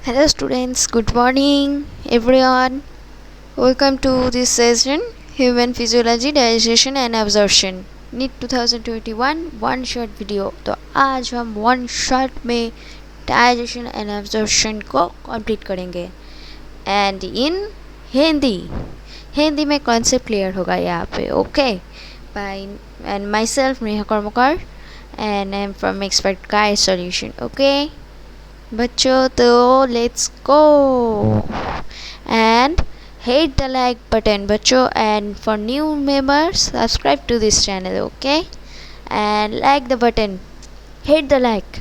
Hello students, good morning everyone. Welcome to this session Human Physiology, Digestion and Absorption NEET 2021 one shot video. तो आज हम one shot में digestion and absorption को complete करेंगे and in Hindi में concept clear होगा यहाँ पे। Okay bye and myself Neha Karmakar and I am from expert guide solution. Okay बच्चों, तो let's go and hit the like button बच्चों, and for new members subscribe to this channel, okay, and like the button, hit the like,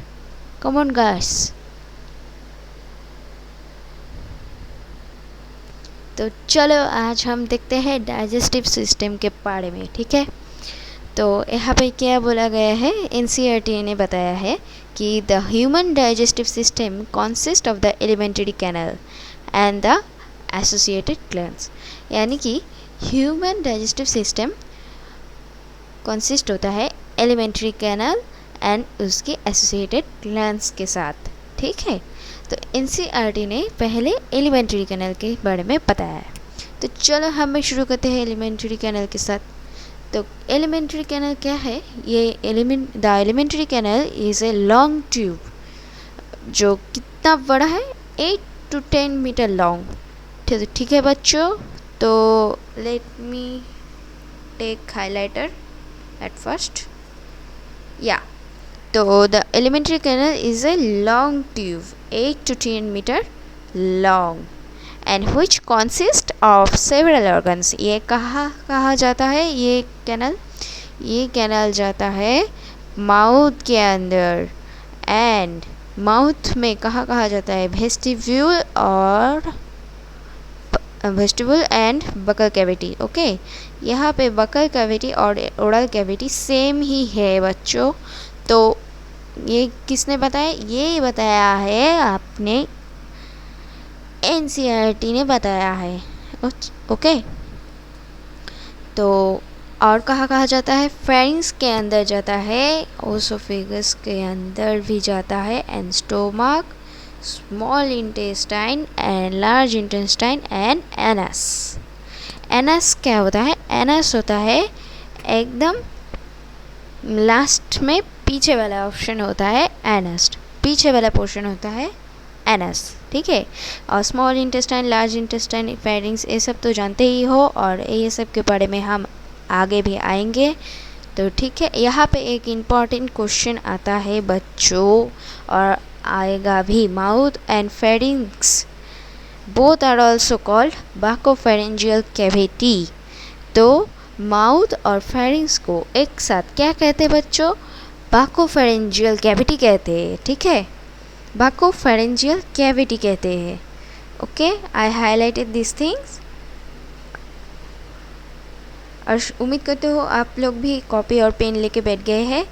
come on guys। तो चलो आज हम देखते हैं digestive system के बारे में। ठीक है, तो यहाँ पे क्या बोला गया है, एनसीईआरटी ने बताया है कि the human digestive system consist of the alimentary canal and the associated glands. यानी कि ह्यूमन डाइजेस्टिव सिस्टम कंसिस्ट होता है एलिमेंट्री कैनल एंड उसके एसोसिएटेड ग्लैंड्स के साथ। ठीक है, तो एनसीईआरटी ने पहले एलिमेंट्री कैनल के बारे में बताया है। तो चलो हम शुरू करते हैं एलिमेंट्री कैनल के साथ। तो एलिमेंट्री कैनल क्या है? ये the alimentary canal is a long tube जो कितना बड़ा है, 8 to 10 मीटर लॉन्ग। ठीक है बच्चों, तो let me take highlighter at first. या तो the alimentary canal is a long tube 8 to 10 metre long and which consist of several organs. ये कहा जाता है ये कैनल जाता है माउथ के अंदर, एंड माउथ में कहा जाता है vestibule and buccal cavity. Okay, यहाँ पे बकल कैविटी और ओरल कैविटी सेम ही है बच्चों। तो ये किसने बताया? ये बताया है आपने, एनसीईआरटी ने बताया है। ओके, तो और कहा जाता है, फेरिंक्स के अंदर जाता है, ओसोफेगस के अंदर भी जाता है, and stomach, small intestine and large intestine and anus. Anus क्या होता है? एनस होता है एकदम लास्ट में, पीछे वाला ऑप्शन होता है एनस, पीछे वाला पोर्शन होता है एनस। ठीक है, और small intestine, large intestine, pharynx, ये सब तो जानते ही हो, और ये सब के बारे में हम आगे भी आएंगे। तो ठीक है, यहाँ पे एक इम्पॉर्टेंट क्वेश्चन आता है बच्चों, और आएगा भी। Mouth and pharynx both are also called buccopharyngeal cavity. तो माउथ और फेरिंक्स को एक साथ क्या कहते हैं बच्चों? बकोफेरेंजियल कैविटी कहते हैं। ठीक है, बकोफेरेंजियल कैविटी कहते हैं। Okay, I highlighted this things, और उम्मीद करते हो आप लोग भी कॉपी और पेन लेके बैठ गए हैं।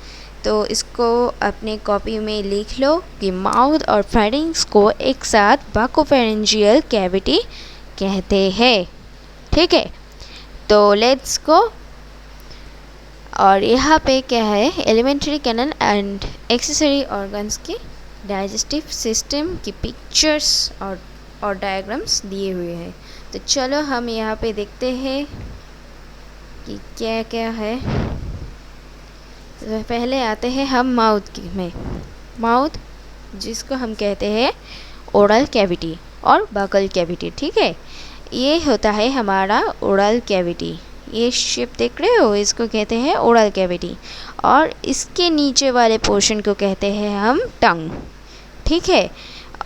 तो इसको अपने कॉपी में लिख लो कि माउथ और फेरिंक्स को एक साथ बकोफेरेंजियल कैविटी कहते हैं। ठीक है, तो लेट्स गो। और यहाँ पे क्या है, alimentary canal and accessory organs की डाइजेस्टिव सिस्टम की पिक्चर्स और डायग्राम्स दिए हुए हैं। तो चलो हम यहाँ पे देखते हैं कि क्या क्या है। तो पहले आते हैं हम माउथ में। माउथ जिसको हम कहते हैं ओरल कैविटी और बकल कैविटी। ठीक है, ये होता है हमारा ओरल कैविटी। ये शेप देख रहे हो, इसको कहते हैं ओरल कैविटी, और इसके नीचे वाले पोर्शन को कहते हैं हम टंग। ठीक है,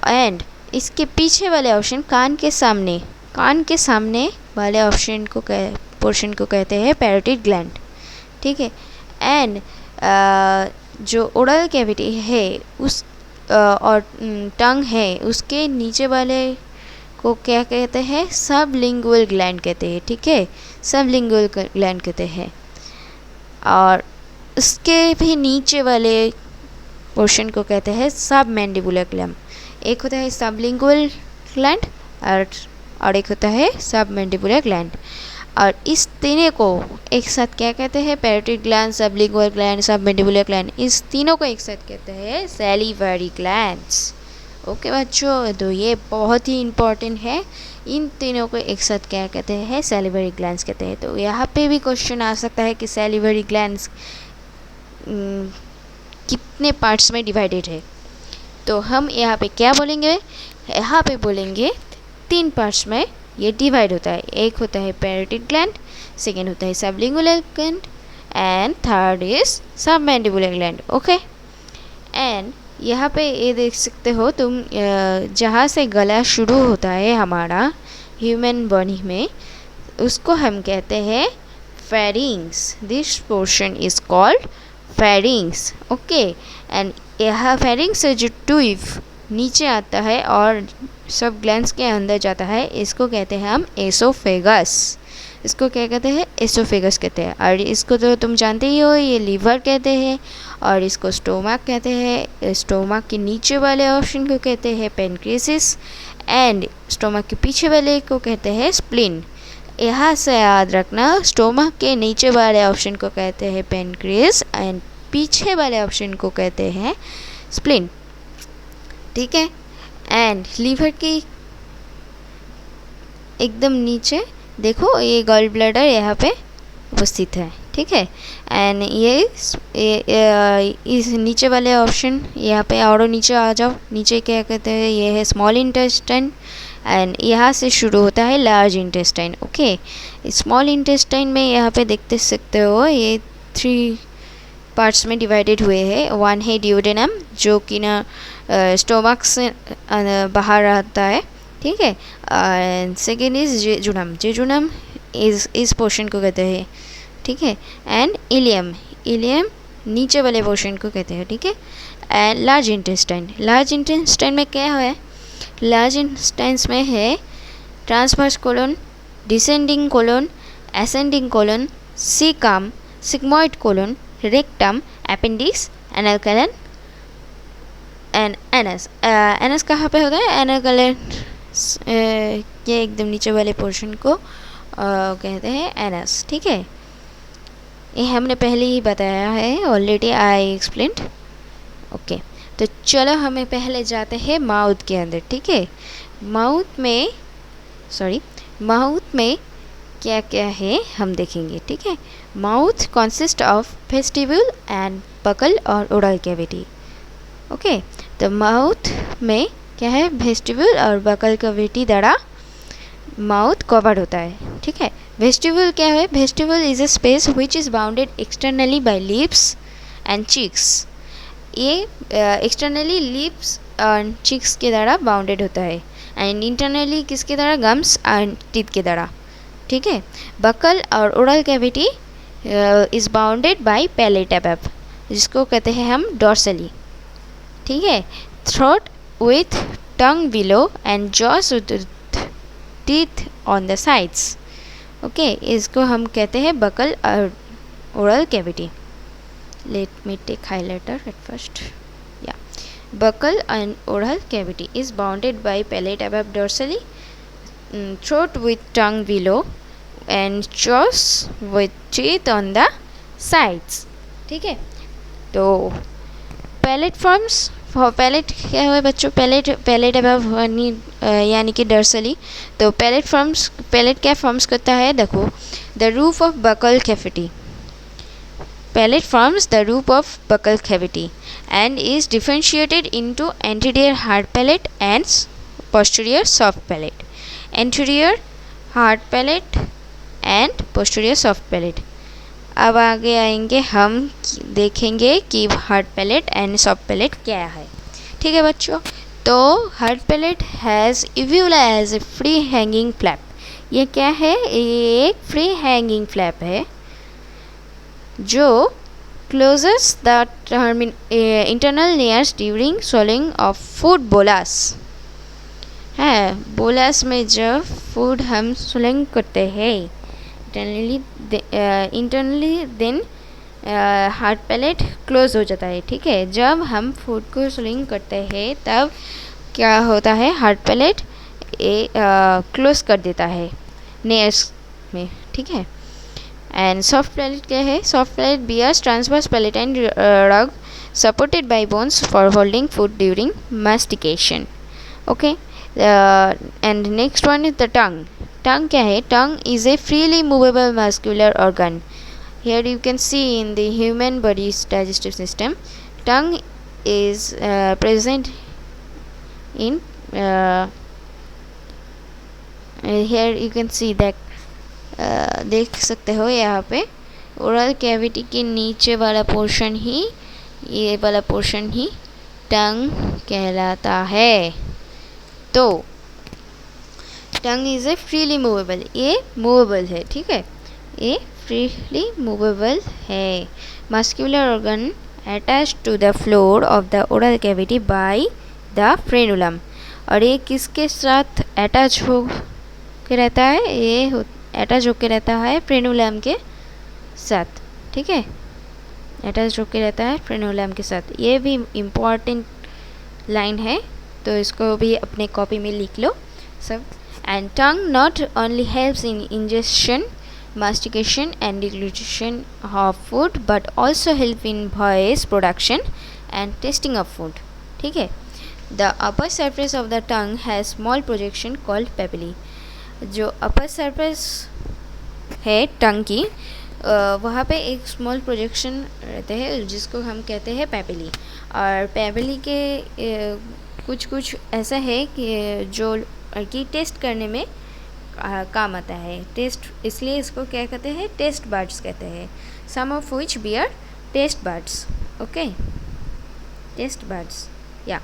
एंड इसके पीछे वाले ऑप्शन, कान के सामने वाले ऑप्शन को पोर्शन को कहते हैं पैरोटिड ग्लैंड। ठीक है, एंड जो ओरल कैविटी है उस और टंग है, उसके नीचे वाले को क्या कहते हैं? सबलिंगुअल ग्लैंड कहते हैं। ठीक है, सबलिंगुअल ग्लैंड कहते हैं, और उसके भी नीचे वाले पोर्शन को कहते हैं सबमैंडिबुलर ग्लैंड। एक होता है सबलिंगुअल ग्लैंड और एक होता है सबमैंडिबुलर ग्लैंड, और इस तीनों को एक साथ क्या कहते हैं? Parotid gland, sublingual gland, submandibular gland. इस तीनों को एक साथ कहते हैं सैलिवरी ग्लैंड्स। ओके बच्चों, तो ये बहुत ही इम्पॉर्टेंट है। इन तीनों को एक साथ क्या कहते हैं? सैलिवरी ग्लैंड्स कहते हैं। तो यहाँ पे भी क्वेश्चन आ सकता है कि सैलिवरी ग्लैंड्स कितने पार्ट्स में डिवाइडेड है। तो हम यहाँ पे क्या बोलेंगे? यहाँ पे बोलेंगे 3 पार्ट्स में ये डिवाइड होता है। एक होता है पैरोटिड ग्लैंड, सेकेंड होता है sublingual gland and third is submandibular gland. Okay, and यहाँ पे ये देख सकते हो तुम, जहाँ से गला शुरू होता है हमारा ह्यूमन बॉडी में, उसको हम कहते हैं pharynx. This portion is called pharynx. Okay, and यह फेरिंग्स से जो ट्यूब नीचे आता है और सब ग्लैंड्स के अंदर जाता है, इसको कहते हैं हम एसोफेगस। इसको क्या कहते हैं? एसोफेगस कहते हैं। और इसको तो तुम जानते ही हो, ये लीवर कहते हैं, और इसको स्टोमक कहते हैं। स्टोमक के नीचे वाले ऑप्शन को कहते हैं पेनक्रियासिस, एंड स्टोमक के पीछे वाले को कहते हैं स्प्लीन। यहाँ से याद रखना, स्टोमक के नीचे वाले ऑप्शन को कहते हैं पेनक्रियास एंड पीछे वाले ऑप्शन को कहते हैं स्प्लीन। ठीक है, एंड लीवर की एकदम नीचे देखो, ये गॉल ब्लैडर यहाँ पे उपस्थित है। ठीक है, एंड ये इस नीचे वाले ऑप्शन यहाँ पे, और नीचे आ जाओ, नीचे क्या कहते हैं? ये है स्मॉल इंटेस्टाइन, एंड यहाँ से शुरू होता है large intestine. Okay, small intestine में यहाँ पे देखते सकते हो ये 3 पार्ट्स में डिवाइडेड हुए हैं। वन है ड्यूडेनम, जो कि ना स्टोमक से बाहर आता है। ठीक है, सेकेंड इज जेजुनम। जेजुनम इस पोर्शन को कहते हैं। ठीक है, एंड इलियम। इलियम नीचे वाले पोर्शन को कहते हैं। ठीक है, and large intestine. Large intestine में क्या है? लार्ज इंटेस्टाइन्स में है transverse colon, descending colon, ascending colon, caecum, sigmoid colon, rectum, appendix, anal colon and anus. Anus कहाँ पे होता है? एनल कोलन ये एकदम नीचे वाले पोर्शन को कहते हैं एनस। ठीक है, ये हमने पहले ही बताया है, ऑलरेडी आई एक्सप्लेन्ड। ओके, तो चलो हमें पहले जाते हैं माउथ के अंदर। ठीक है, माउथ में क्या क्या है हम देखेंगे। ठीक है, mouth consist of vestibule and buccal और ओरल कैविटी। ओके, तो माउथ में क्या है? वेस्टिब्यूल और बकल कैविटी द्वारा माउथ कवर्ड होता है। ठीक है, वेस्टिब्यूल क्या है? Vestibule is a space which is bounded externally by lips and cheeks. ये एक्सटर्नली लिप्स और चीक्स के द्वारा बाउंडेड होता है, एंड इंटरनली किसके द्वारा? गम्स एंड टीथ के द्वारा। ठीक है, बकल और oral cavity is bounded by palate above, जिसको कहते हैं हम डॉर्सली। ठीक है, throat with tongue below and jaws with teeth on the sides. Okay, इसको हम कहते हैं बकल और oral cavity. Let me take highlighter at first. Yeah buccal and oral cavity is bounded by palate above dorsally, throat with tongue below and jaws with teeth on the sides. ठीक है, तो palette forms, palette क्या हुआ बच्चों? Palette above यानी कि Dursley. तो palette क्या फॉर्म्स करता है? देखो, the roof of buccal cavity. Palate forms the roof of buccal cavity and is differentiated into anterior hard palate and posterior soft palate. Anterior hard palate and posterior soft palate. अब आगे आएंगे, हम देखेंगे कि hard palate and soft palate क्या है। ठीक है बच्चों, तो hard palate has uvula as a free hanging flap. ये क्या है? ये एक फ्री हैंगिंग फ्लैप है जो closes the internal layers during swallowing of food bolus. है, बोलस में जब फूड हम swallowing करते हैं internally then hard palate close हो जाता है। ठीक है, जब हम फूड को swallowing करते हैं तब क्या होता है? हार्ड पैलेट क्लोज कर देता है नेयर्स में। ठीक है, एंड सॉफ्ट पैलेट क्या है? Soft palate bears transverse palatine rugae supported by bones for holding food during mastication. Okay. And next one is the tongue. Tongue क्या है? Tongue is a freely movable muscular organ. Here you can see in the human body's digestive system, tongue is present in here you can see that देख सकते हो यहाँ पे oral cavity के नीचे वाला पोर्शन ही, ये वाला पोर्शन ही टंग कहलाता है। तो tongue is a freely movable, ये मूवेबल है, ठीक है, ये फ्रीली मूवेबल है muscular organ attach to the floor of the oral cavity by the frenulum. और ये किसके साथ अटैच हो के रहता है? ये अटैच होके रहता है फ्रेनुलम के साथ, ठीक है, अटैच होके रहता है फ्रेनुलम के साथ। ये भी इम्पॉर्टेंट लाइन है, तो इसको भी अपने कॉपी में लिख लो सब। And tongue not only helps in injection, mastication and deglutition of food but also help in voice production and tasting of food, ठीक है। The upper surface of the tongue has small projection called papillae। जो upper surface है टंग की, वहाँ पे एक small projection रहते हैं जिसको हम कहते हैं पैपिली। और पैपिली के कुछ कुछ ऐसा है कि जो कि टेस्ट करने में काम आता है। टेस्ट, इसलिए इसको क्या कहते हैं? टेस्ट बड्स कहते हैं। Some of which bear taste buds, okay, taste buds, yeah.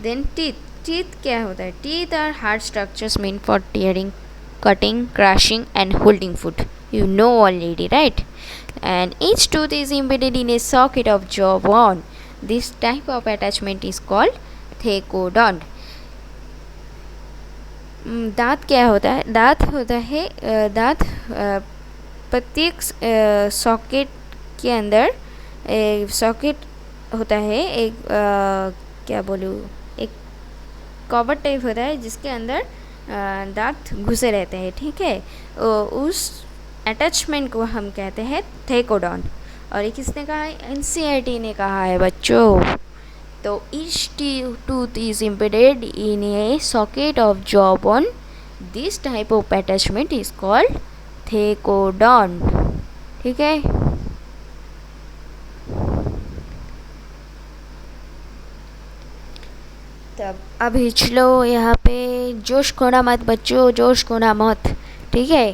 Then teeth. Teeth क्या होता है? Teeth are hard structures meant for tearing, cutting, crushing and holding food. You know already, right? And each tooth is embedded in a socket of jawbone. This type of attachment is called thecodont. दांत क्या होता है? दांत होता है दांत प्रत्येक socket के अंदर सॉकेट होता है, एक क्या बोलूँ, एक कवर टाइप होता है जिसके अंदर दांत घुसे रहते हैं, ठीक है। उस अटैचमेंट को हम कहते हैं थेकोडॉन्ट। और ये किसने कहा है? एनसीईआरटी ने कहा है बच्चों। तो each tooth is embedded in a socket of jawbone. This type of attachment is called thecodont, ठीक है। तब अभी चलो यहाँ पे जोश खोना मत बच्चों, जोश खोना मत, ठीक है।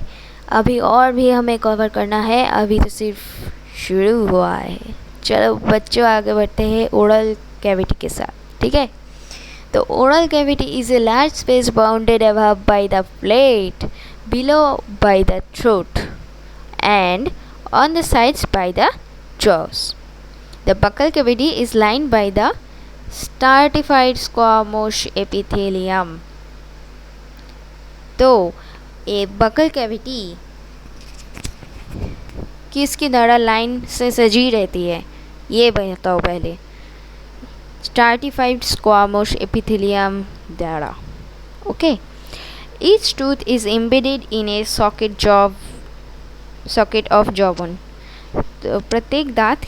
अभी और भी हमें कवर करना है, अभी तो सिर्फ शुरू हुआ है। चलो बच्चों आगे बढ़ते हैं ओरल कैविटी के साथ, ठीक है। तो oral cavity is a large space bounded above by the plate, below by the throat and on the sides by the jaws. The buccal cavity is lined by the stratified squamous epithelium. तो ये buccal cavity किसकी द्वारा line से सजी रहती है? ये बताओ पहले। Stratified squamous epithelium द्वारा, okay. Each tooth is embedded in a socket of jawbone. तो प्रत्येक दांत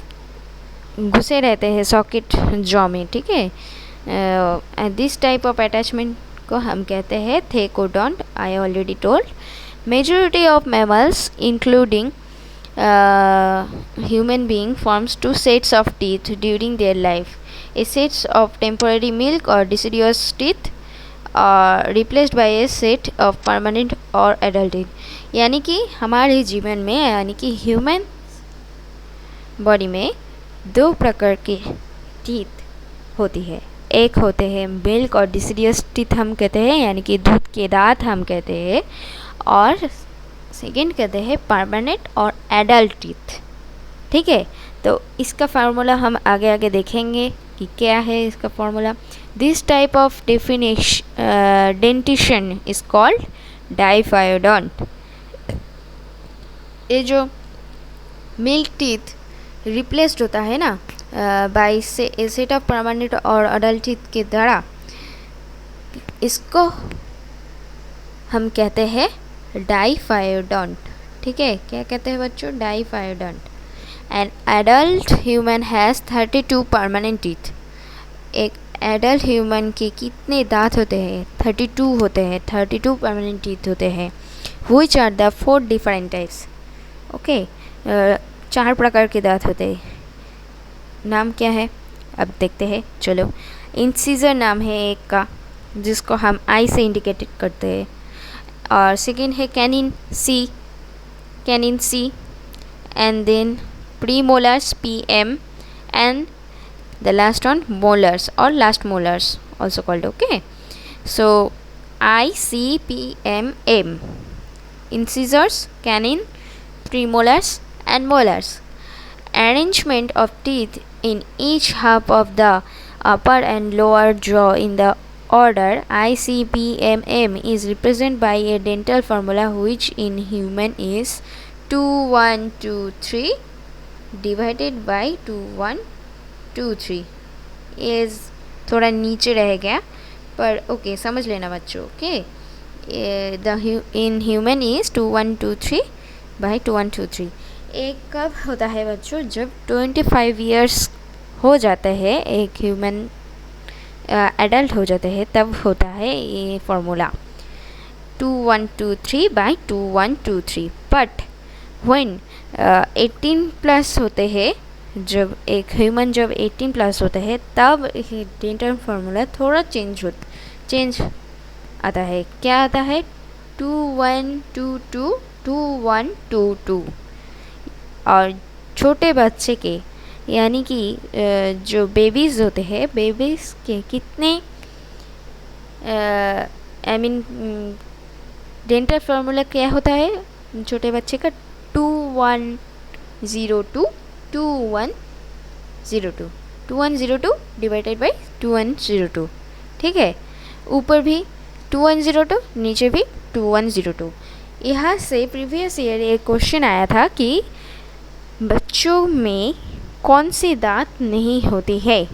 घुसे रहते हैं सॉकेट जॉ में, ठीक है। दिस टाइप ऑफ अटैचमेंट को हम कहते हैं thecodont. I already told. Majority of mammals including human being forms two sets of teeth during their life. A set of temporary milk or deciduous teeth are replaced by a set of permanent or adult teeth. यानी कि हमारे जीवन में, यानी कि human body में दो प्रकार के टीथ होती है। एक होते हैं मिल्क और डिसीडियस टीथ हम कहते हैं, यानी कि दूध के दांत हम कहते हैं, और सेकेंड कहते हैं परमानेंट और एडल्ट टीथ, ठीक है। तो इसका फार्मूला हम आगे आगे देखेंगे कि क्या है इसका formula. This type of dentition is called diphyodont. ये जो मिल्क टीथ रिप्लेस्ड होता है ना बाय सेट ऑफ परमानेंट और एडल्ट टीथ के द्वारा, इसको हम कहते हैं डाइफायोडोंट, ठीक है। क्या कहते हैं बच्चों? Diphyodont. An adult human has 32 permanent teeth. एक एडल्ट ह्यूमन के कितने दांत होते हैं? 32 होते हैं, 32 परमानेंट टीथ होते हैं। Which are the 4 different types? Okay, 4 प्रकार के दांत होते हैं, नाम क्या है अब देखते हैं। चलो, इंसिजर नाम है एक का, जिसको हम आई से इंडिकेटेड करते हैं, और सेकेंड है canine C, and then premolars PM, and the last one molars or last molars also called. Okay, so ICPMM: incisors, canine, premolars and molars. Arrangement of teeth in each half of the upper and lower jaw in the order ICPMM is represented by a dental formula which in human is 2 1 2 3 divided by 2 1 2 3. ये थोड़ा नीचे रह गया, पर okay समझ लेना बच्चों। Okay, in human is 2 1 2 3 by 2 1 2 3। एक कब होता है बच्चों? जब 25 ईयर्स हो जाता है, एक ह्यूमन एडल्ट हो जाते हैं, तब होता है ये formula 2 1 2 3 by 2 1 2 3। But when 18 plus होते हैं, जब एक ह्यूमन जब 18 प्लस होता है, तब डेंटल फार्मूला थोड़ा चेंज आता है। क्या आता है? 2 1 2 2 2 1 2 2। और छोटे बच्चे के, यानी कि जो बेबीज़ होते हैं, बेबीज़ के कितने आई मीन डेंटल फार्मूला क्या होता है छोटे बच्चे का? 2 1 0 2 2 1 0 2 2 1 0 2 डिवाइडेड बाई 2 1 0 2। ठीक है, ऊपर भी 2 1 0 2, नीचे भी 2 1 0 2। यहाँ से प्रीवियस ईयर एक क्वेश्चन आया था कि बच्चों में कौन सी दांत नहीं होती है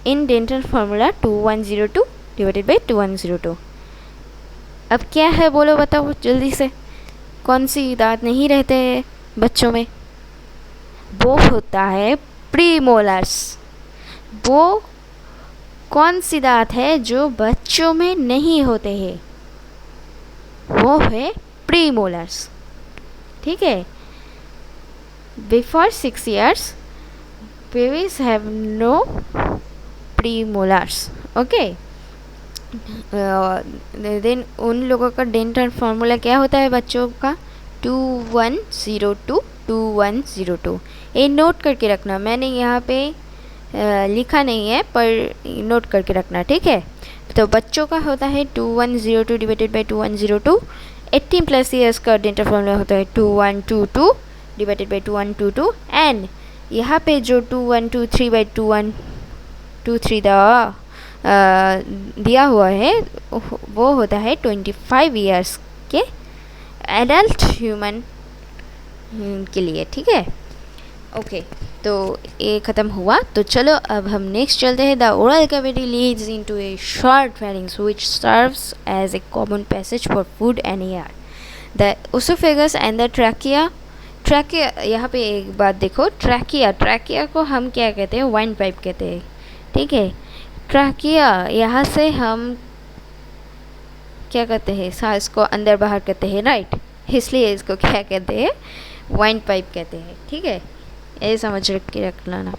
in dental formula 2 1 0 2 divided by 2 1 0 2। अब क्या है बोलो, बताओ जल्दी से, कौन सी दांत नहीं रहते हैं बच्चों में? वो होता है प्रीमोलर्स। वो कौन सी दांत है जो बच्चों में नहीं होते हैं? वो है प्रीमोलर्स। ठीक है, before 6 years babies have no premolars. Okay, then उन लोगों का डेंटल फार्मूला क्या होता है बच्चों का? 2 1 0 2 2 1 0 2। ये नोट करके रखना, मैंने यहाँ पे लिखा नहीं है, पर नोट करके रखना। ठीक है, तो बच्चों का होता है 2 1 0 2 डिवाइडेड बाई 2 1 0 2। 18 प्लस ईयर्स का डेंटल फार्मूला होता है 2 1 2 2 डिवाइडेड बाई 2 1 2 2। एंड यहाँ पे जो 2 1 2 3 बाई 2 1 2 3 दिया हुआ है, वो होता है 25 ईयर्स के एडल्ट ह्यूमन के लिए। ठीक है, ओके, तो ये ख़त्म हुआ। तो चलो अब हम नेक्स्ट चलते हैं। The oral cavity leads into a short pharynx which serves as a common passage for food and air. The oesophagus and the trachea. यहाँ पे एक बात देखो, ट्रैकिया को हम क्या कहते हैं? वाइन पाइप कहते हैं। ठीक है, ट्रैकिया, यहाँ से हम क्या कहते हैं? सांस को अंदर बाहर करते हैं, राइट? इसलिए इसको क्या कहते हैं? वाइन पाइप कहते हैं। ठीक है, ये समझ रख लेना।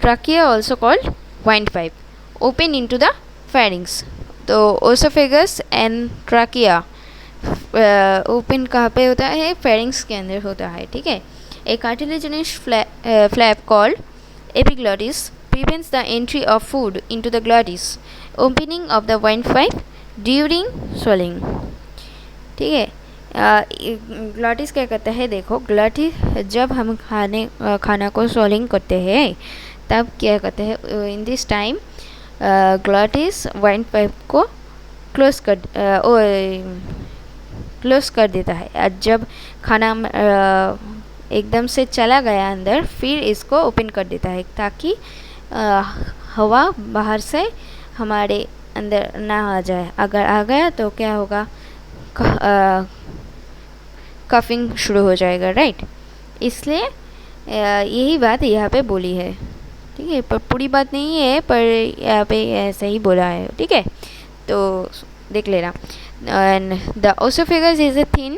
Trachea also called wine pipe open into the pharynx. तो ओसोफेगस एंड ट्रैकिया ओपन कहाँ पे होता है? फेरिंग्स के अंदर होता है। ठीक है, a cartilaginous flap called epiglottis prevents the entry of food into the glottis, opening of the windpipe during swallowing. ठीक है, ग्लॉटिस क्या करता है? देखो, ग्लॉटिस जब हम खाना को swallowing करते हैं, तब क्या करते हैं? इन दिस टाइम ग्लॉटिस वाइंडपाइप को क्लोज कर देता है। जब खाना एकदम से चला गया अंदर, फिर इसको ओपन कर देता है ताकि हवा बाहर से हमारे अंदर ना आ जाए। अगर आ गया तो क्या होगा? कफिंग शुरू हो जाएगा, राइट? इसलिए यही बात यहाँ पे बोली है। ठीक है, पर पूरी बात नहीं है, पर यहाँ पे ऐसा ही बोला है, ठीक है, तो देख लेना। And the oesophagus is a thin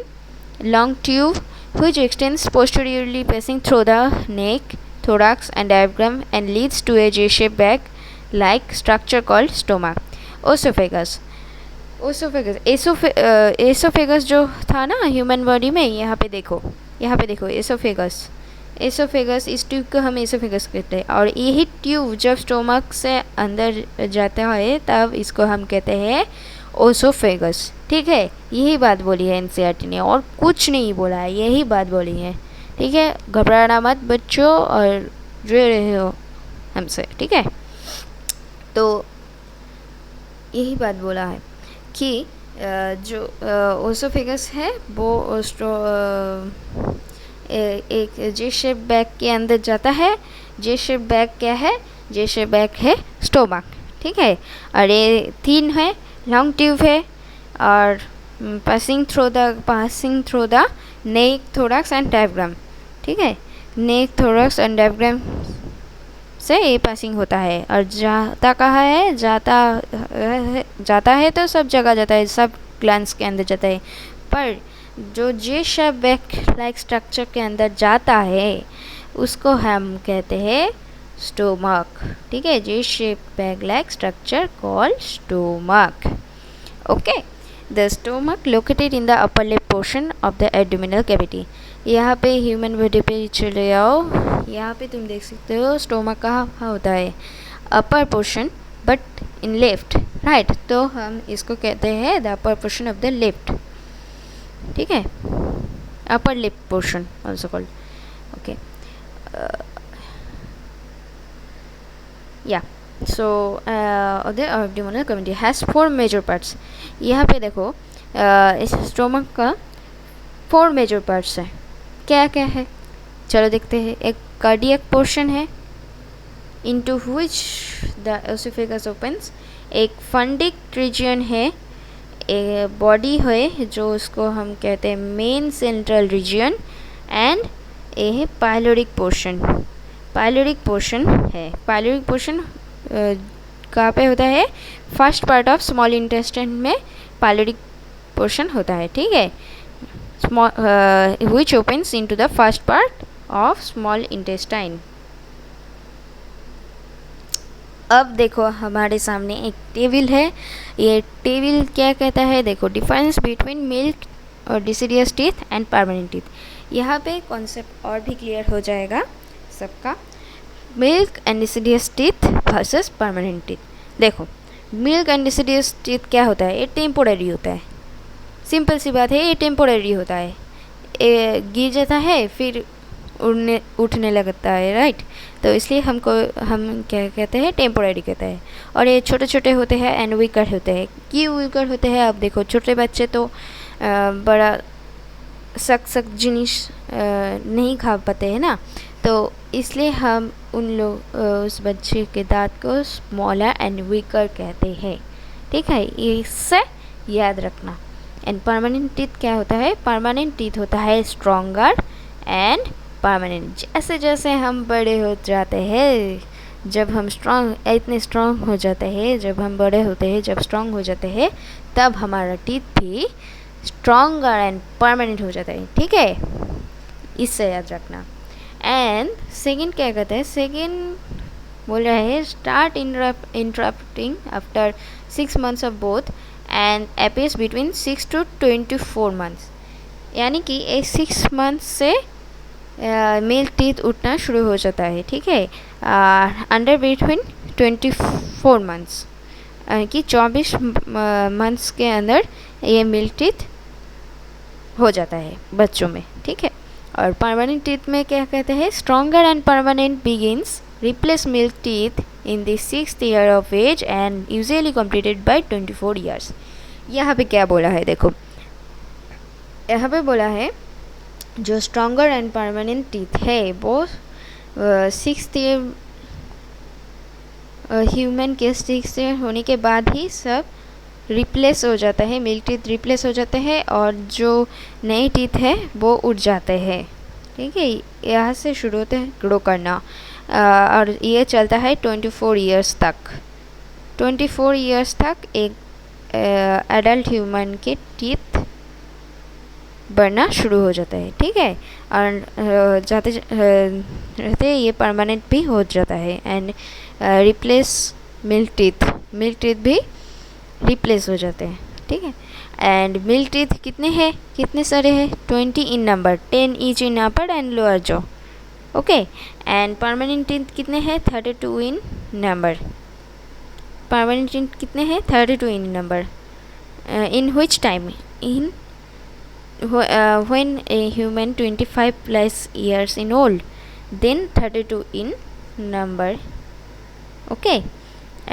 long tube which extends posteriorly passing through the neck, thorax and diaphragm and leads to a J-shaped bag like structure called stomach. Esophagus. Oesophagus जो था ना ह्यूमन बॉडी में, यहाँ पे देखो oesophagus इस tube को हम एसोफेगस कहते हैं, और यही ट्यूब जब स्टोमक से अंदर जाता है तब इसको हम कहते हैं ओसोफेगस, ठीक है। यही बात बोली है एनसीईआरटी ने, और कुछ नहीं बोला है, यही बात बोली है, ठीक है। घबराना मत बच्चों, और जुड़े रहे हो हमसे, ठीक है। तो यही बात बोला है कि जो ओसोफेगस है वो एक जे शेप बैग के अंदर जाता है। जे शेप बैग क्या है? जे शेप बैग है स्टोमक, ठीक है। और ये थिन है, लॉन्ग ट्यूब है, और passing through the neck, thorax and diaphragm, ठीक है। नेक, थोरैक्स एंड डायफ्राम से ये पासिंग होता है, और जाता कहाँ है? जाता है तो सब जगह जाता है, सब ग्लैंड्स के अंदर जाता है, पर जो जे शेप बैग लाइक स्ट्रक्चर के अंदर जाता है उसको हम कहते हैं स्टोमक, ठीक है। जे shape bag like structure called stomach, okay. The stomach located in the upper lip portion of the abdominal cavity. यहाँ पे ह्यूमन बॉडी पे चले आओ, यहाँ पे तुम देख सकते हो स्टोमक कहाँ होता है? Upper portion, but in left, right. तो हम इसको कहते हैं the upper portion of the left, ठीक है। Upper lip portion also called, okay, yeah. So the abdominal cavity has 4 major parts. यहाँ पे देखो इस स्टोमक का 4 मेजर पार्ट्स है। क्या क्या है? चलो देखते हैं। एक कार्डियक पोर्शन है, into which the oesophagus opens. एक फंडिक रीजन है, एक बॉडी है जो उसको हम कहते हैं मेन सेंट्रल रीजन, एंड ये है पाइलोरिक पोर्शन। पाइलोरिक पोर्शन है, पाइलोरिक पोर्शन कहाँ पे होता है? First part of small intestine में पाइलोरिक पोर्शन होता है, ठीक है। which opens into the first part of small intestine. अब देखो हमारे सामने एक टेबल है। ये टेबल क्या कहता है? देखो, डिफरेंस बिटवीन मिल्क और deciduous teeth and permanent teeth. यहाँ पे कॉन्सेप्ट और भी क्लियर हो जाएगा सबका। Milk and deciduous teeth versus permanent teeth. देखो, मिल्क एंड डिसिडियस टीथ क्या होता है? ये टेम्पोररी होता है, सिंपल सी बात है, ये टेम्पोररी होता है। गिर जाता है फिर उठने लगता है, राइट। तो इसलिए हम क्या कहते हैं? टेम्पोररी कहते हैं। और ये छोटे छोटे होते हैं एंड वीकर होते हैं। क्यों वीकर होते हैं? अब देखो, छोटे बच्चे तो बड़ा सख्त जिनिस नहीं खा पाते हैं ना, तो इसलिए हम उस बच्चे के दांत को स्मॉलर एंड वीकर कहते हैं, ठीक है। इससे याद रखना। एंड परमानेंट टीथ क्या होता है? परमानेंट टीथ होता है स्ट्रॉन्गर एंड परमानेंट। जैसे जैसे हम बड़े हो जाते हैं, जब हम इतने स्ट्रॉन्ग हो जाते हैं, जब हम बड़े होते हैं, जब स्ट्रॉन्ग हो जाते हैं, तब हमारा टीथ भी स्ट्रॉन्गर एंड परमानेंट हो जाता है, ठीक है। इससे याद रखना। एंड सेकेंड क्या कहते हैं? सेकेंड बोल रहा है start interrupting after 6 months of both and appears between 6 to 24 months। यानी कि 6 months से मेल टीथ उठना शुरू हो जाता है, ठीक है। अंडर बिटवीन 24 months, कि 24 months के अंदर ये मिल्क टीथ हो जाता है बच्चों में, ठीक है। और परमानेंट टीथ में क्या कहते हैं? Stronger and permanent begins replace milk teeth in the 6th year of age and usually completed by 24 years। यहाँ पे क्या बोला है? देखो, यहाँ पे बोला है जो स्ट्रॉन्गर एंड परमानेंट टीथ है वो 6th ईयर, ह्यूमन के 6th ईयर होने के बाद ही सब रिप्लेस हो जाता है, मिल्क टीथ रिप्लेस हो जाते हैं, और जो नए टीथ है वो उठ जाते हैं, ठीक है। यहाँ से शुरू होते हैं ग्रो करना। और ये चलता है 24 ईयर्स तक। 24 ईयर्स तक एक एडल्ट ह्यूमन के टीथ बढ़ना शुरू हो जाता है, ठीक है। और जाते रहते ये परमानेंट भी हो जाता है। एंड रिप्लेस मिल्क टीथ भी रिप्लेस हो जाते हैं, ठीक है। एंड मिल्क टीथ कितने सारे हैं? 20 in number, 10 each in upper and lower jaw, okay. And permanent teeth कितने हैं? 32 इन नंबर। परमानेंट टीथ कितने हैं? 32 in number. In which time? In when a human 25 plus years in old, then 32 in number, okay।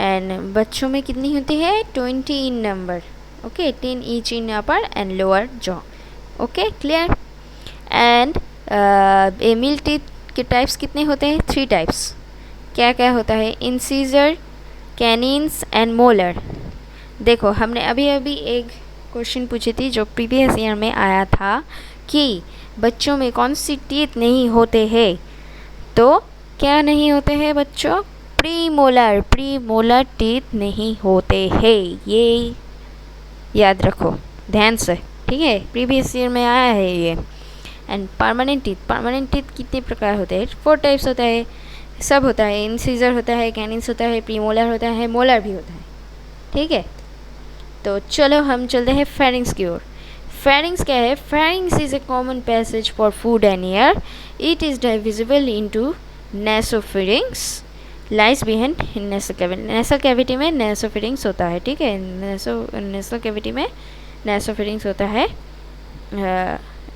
and बच्चों में कितनी होती है? 20 in number, okay, 10 each in upper and lower jaw, okay, clear। and milk teeth के types कितने होते हैं? 3 types. क्या क्या होता है? Incisor, canines and molar. देखो हमने अभी एक क्वेश्चन पूछी थी जो प्रीवियस ईयर में आया था कि बच्चों में कौन सी टीथ नहीं होते हैं। तो क्या नहीं होते हैं बच्चों? प्रीमोलर टीथ नहीं होते हैं, ये याद रखो ध्यान से, ठीक है। प्रीवियस ईयर में आया है ये। एंड परमानेंट टीथ कितने प्रकार होते हैं? 4 टाइप्स होता है, सब होता है। इंसीजर होता है, कैनिन्स होता है, प्रीमोलर होता है, मोलर भी होता है, ठीक है। तो चलो हम चलते हैं फेरिंग्स की ओर। फेरिंग्स क्या है? Pharynx is a common passage for food and air. It is divisible into नेसोफेरिंग्स, lies behind nasal cavity. Nasal cavity में नेसोफेरिंग्स होता है, ठीक है। नेसल कैविटी में नेसोफेरिंग्स होता है।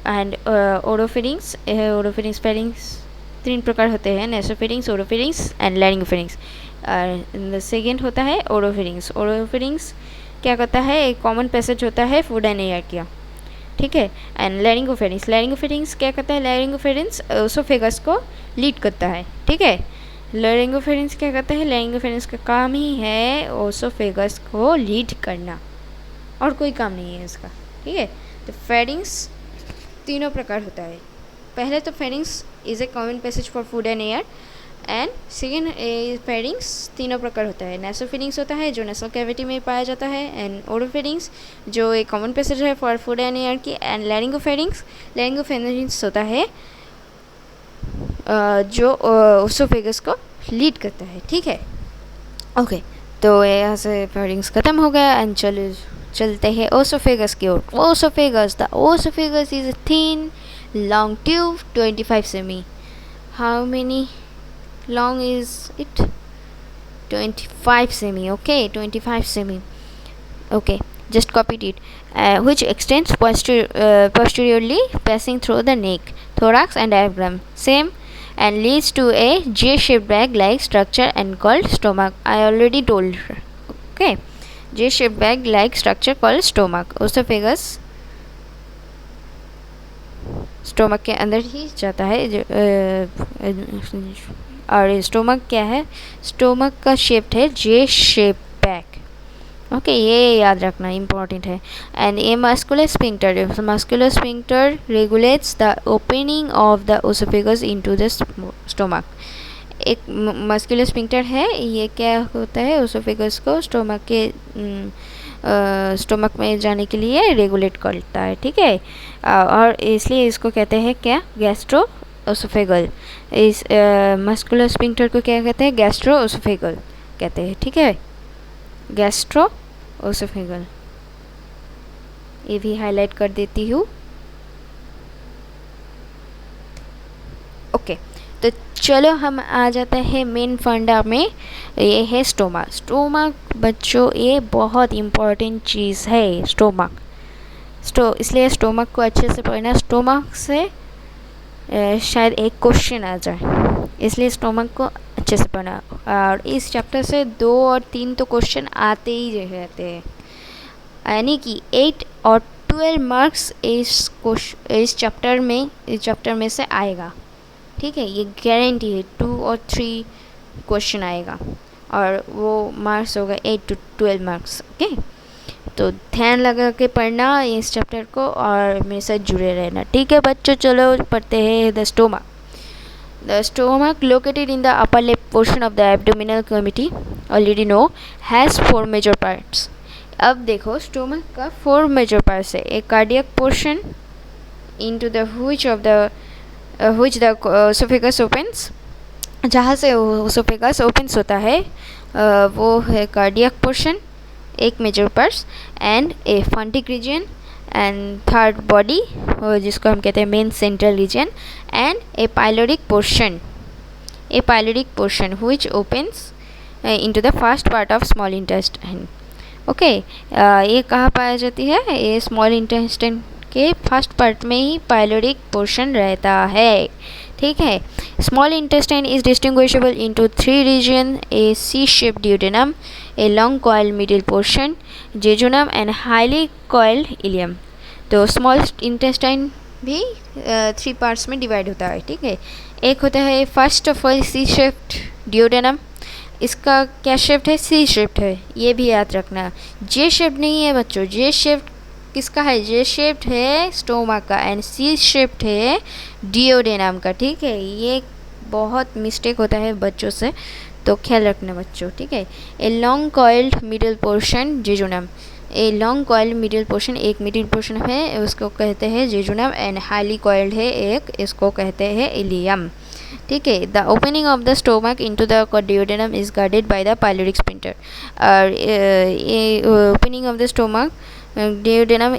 एंड ओरोफेरिंग्स फेरिंग्स 3 प्रकार होते हैं, नेसोफेरिंग्स, ओरोफेरिंग्स एंड लैरिंगोफेरिंग्स। सेकेंड होता है ओरोफेरिंग्स क्या करता है? एक कॉमन पैसेज होता है फूड एंड एयर का, ठीक है। एंड लैरिंगोफेरिंग्स क्या करता है? लैरिंगोफेरिंग्स ओसोफेगस को लीड करता है, ठीक है। लैरिंगोफेरिंग्स क्या करता है? लैरिंगोफेरिंग्स का काम ही है ओसोफेगस को लीड करना, और कोई काम नहीं है इसका, ठीक है। तो फेरिंग्स 3 प्रकार होता है। पहले तो pharynx is a common passage for food and air. And second pharynx 3 प्रकार होता है। नेसोफेरिंग्स होता है जो नेसल कैविटी में पाया जाता है। एंड ओरोफेरिंग्स जो एक कॉमन पैसेज है फॉर फूड एंड एयर की। एंड लैरिंगोफेरिंग्स होता है जो ओसोफेगस को लीड करता है, ठीक है, ओके। तो यहाँ से फेरिंग्स ख़त्म हो गया। एंड चलते हैं ओसोफेगस की ओर। The oesophagus is a thin long tube 25 cm. How many long is it? 25 semi, okay, 25 semi, okay, just copied it. Which extends posteriorly, passing through the neck, thorax and diaphragm, same, and leads to a J-shaped bag-like structure and called stomach. I already told, okay, J-shaped bag-like structure called stomach. Oesophagus stomach के अंदर ही जाता है। और stomach क्या है? Stomach का shape है जे shape bag, okay, ये याद रखना इम्पॉर्टेंट है। And a muscular sphincter regulates the opening of the oesophagus into the stomach. एक मस्कुलर स्पिंक्टर है, ये क्या होता है? ओसोफेगस को स्टोमक में जाने के लिए रेगुलेट करता है, ठीक है। और इसलिए इसको कहते हैं क्या? गैस्ट्रो ओसोफेगल। इस मस्कुलर स्पिंक्टर को क्या कहते हैं? गैस्ट्रो ओसोफेगल कहते हैं, ठीक है, गैस्ट्रो ओसोफेगल। ये भी हाईलाइट कर देती हूँ, ओके। तो चलो हम आ जाते हैं मेन फंडा में। ये है स्टोमक बच्चों, ये बहुत इम्पॉर्टेंट चीज़ है स्टोमक। इसलिए स्टोमक को अच्छे से पढ़ना। स्टोमक से शायद एक क्वेश्चन आ जाए, इसलिए स्टोमक को अच्छे से पढ़ना। और इस चैप्टर से 2 और 3 तो क्वेश्चन आते ही रहते हैं, यानी कि 8 और 12 मार्क्स इस चैप्टर में से आएगा, ठीक है, ये गारंटी है। 2 और 3 क्वेश्चन आएगा और वो मार्क्स होगा 8 to 12 मार्क्स, ओके। तो ध्यान लगा के पढ़ना इस चैप्टर को और मेरे साथ जुड़े रहना, ठीक है बच्चों। चलो पढ़ते हैं the The stomach, located in the upper left portion of the abdominal cavity, already know, has 4 major parts. अब देखो स्टोमक का 4 मेजर पार्ट्स है. एक cardiac portion into the which the esophagus opens, जहाँ से esophagus opens होता है वो है कार्डियक पोर्शन, एक major parts, and a fundic region, and third body जिसको हम कहते हैं main central region, and a pyloric portion which opens into the first part of small intestine. Okay, ये कहाँ पाया जाती है? ये स्मॉल इंटेस्टाइन के फर्स्ट पार्ट में ही पाइलोरिक पोर्शन रहता है. ठीक है. Small intestine is distinguishable into 3 region, a C shape duodenum, a long coil middle portion jejunum, and highly coiled ileum. तो स्मॉल इंटेस्टाइन भी 3 पार्ट्स में डिवाइड होता है. ठीक है. एक होता है first of all C shaped duodenum. इसका क्या शेप्ड है? सी शेप्ड है. ये भी याद रखना. जे शेप्ड नहीं है बच्चों. जे शेप्ड किसका है? जे शेप्ड है स्टोमा का, एंड सी शेप्ड है डिओडेनम का. ठीक है. ये बहुत मिस्टेक होता है बच्चों से, तो ख्याल रखना बच्चों. ठीक है. A long coiled middle portion jejunum. A long coiled middle portion, एक मिडिल पोर्शन है उसको कहते हैं जेजुनम, एंड हाईली कॉइल्ड है एक, इसको कहते हैं इलियम. ठीक है. The opening of the stomach into the duodenum is guarded by the pyloric sphincter. और ये opening of the stomach duodenum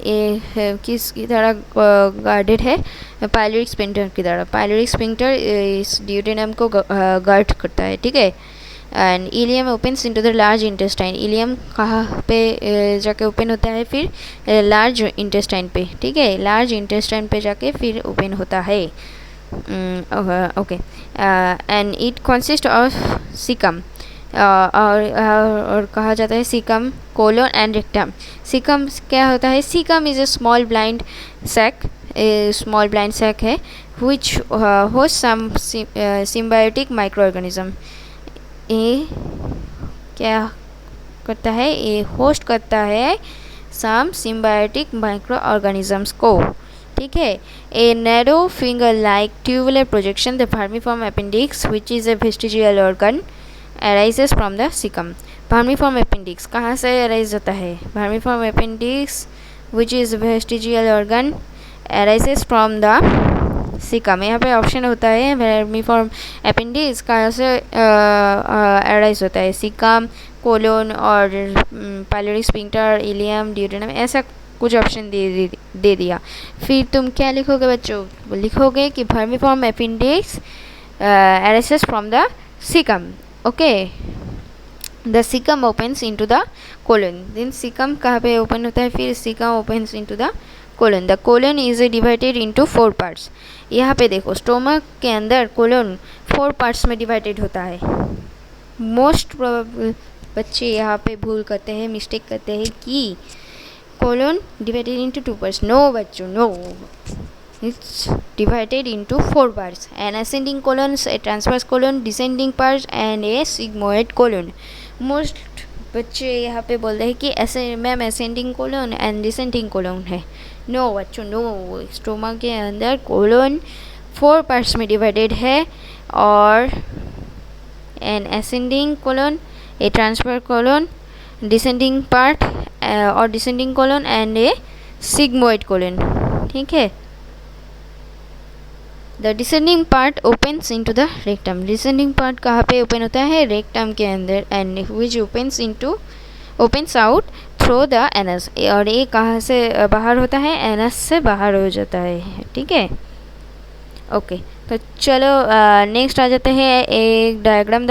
किसकी तरह गार्डेड है? पाइलोरिक स्फिंक्टर की तरह. पाइलोरिक स्फिंक्टर इस डिओडेनम को गार्ड करता है. ठीक है. And ileum opens into the large intestine. Ileum कहाँ पे जाके ओपन होता है? फिर लार्ज इंटेस्टाइन पे. ठीक है. लार्ज इंटेस्टाइन पे जाके फिर ओपन होता है. Okay. And it consist of caecum, और कहा जाता है caecum, colon and rectum. Caecum क्या होता है? Caecum is a small blind sac. Small blind sac है which host some symbiotic micro organism. ये क्या करता है? ये होस्ट करता है सम सिम्बायोटिक माइक्रो ऑर्गेनिजम्स को. ठीक है. A narrow finger like tubular projection, the vermiform appendix which is a vestigial organ arises from the caecum. Vermiform appendix कहाँ से अराइज होता है? Vermiform appendix which is vestigial organ arises from the caecum. यहाँ पे option होता है vermiform appendix कहाँ से अराइज होता है? सीकम, कोलोन और पाइलोरिक स्फिंक्टर, इलियम, डिओडेनम, ऐसा कुछ ऑप्शन दे दिया. फिर तुम क्या लिखोगे बच्चों? लिखोगे कि vermiform appendix arises from the caecum. Okay. The caecum opens into the colon. Then caecum कहाँ पे ओपन होता है? फिर caecum opens into the colon. The colon is divided into 4 parts. यहाँ पे देखो स्टोमक के अंदर कोलन 4 पार्ट्स में डिवाइडेड होता है. मोस्ट प्रोबेबल बच्चे यहाँ पे भूल करते हैं, मिस्टेक करते हैं कि colon divided into 2 parts. No बच्चों, no. It's divided into 4 parts. An ascending colon, a transverse colon, descending parts, and a sigmoid colon. Most बच्चे यहाँ पे बोल रहे हैं कि ऐसे ma'am ascending colon and descending colon है. नो बच्चों, नो. स्टोमा के अंदर कोलन 4 पार्ट्स में डिवाइडेड है, और an ascending colon, a transverse colon, descending part और descending colon, and a sigmoid colon. ठीक है. The descending part opens into the rectum. Descending part कहाँ पे ओपन होता है? रेक्टम के अंदर, and which opens out through the anus. और ये कहाँ से बाहर होता है? एनस से बाहर हो जाता है. ठीक है. ओके. तो चलो नेक्स्ट आ जाते हैं. एक डायग्राम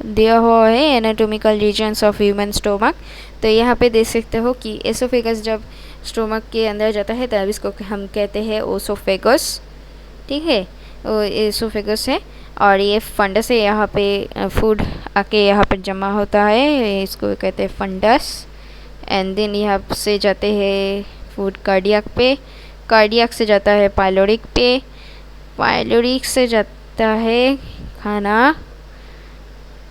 दिया हुआ है anatomical regions of human stomach. तो यहाँ पे देख सकते हो कि एसोफेगस जब स्टोमक के अंदर जाता है तब इसको हम कहते हैं ओसोफेगस. ठीक है. एसोफेगस है, और ये फंडस है. यहाँ पे फूड आके यहाँ पर जमा होता है, इसको कहते हैं फंडस. एंड देन यहाँ से जाते हैं फूड कार्डियक पे, कार्डियक से जाता है पाइलोरिक पे, पाइलोरिक से जाता है खाना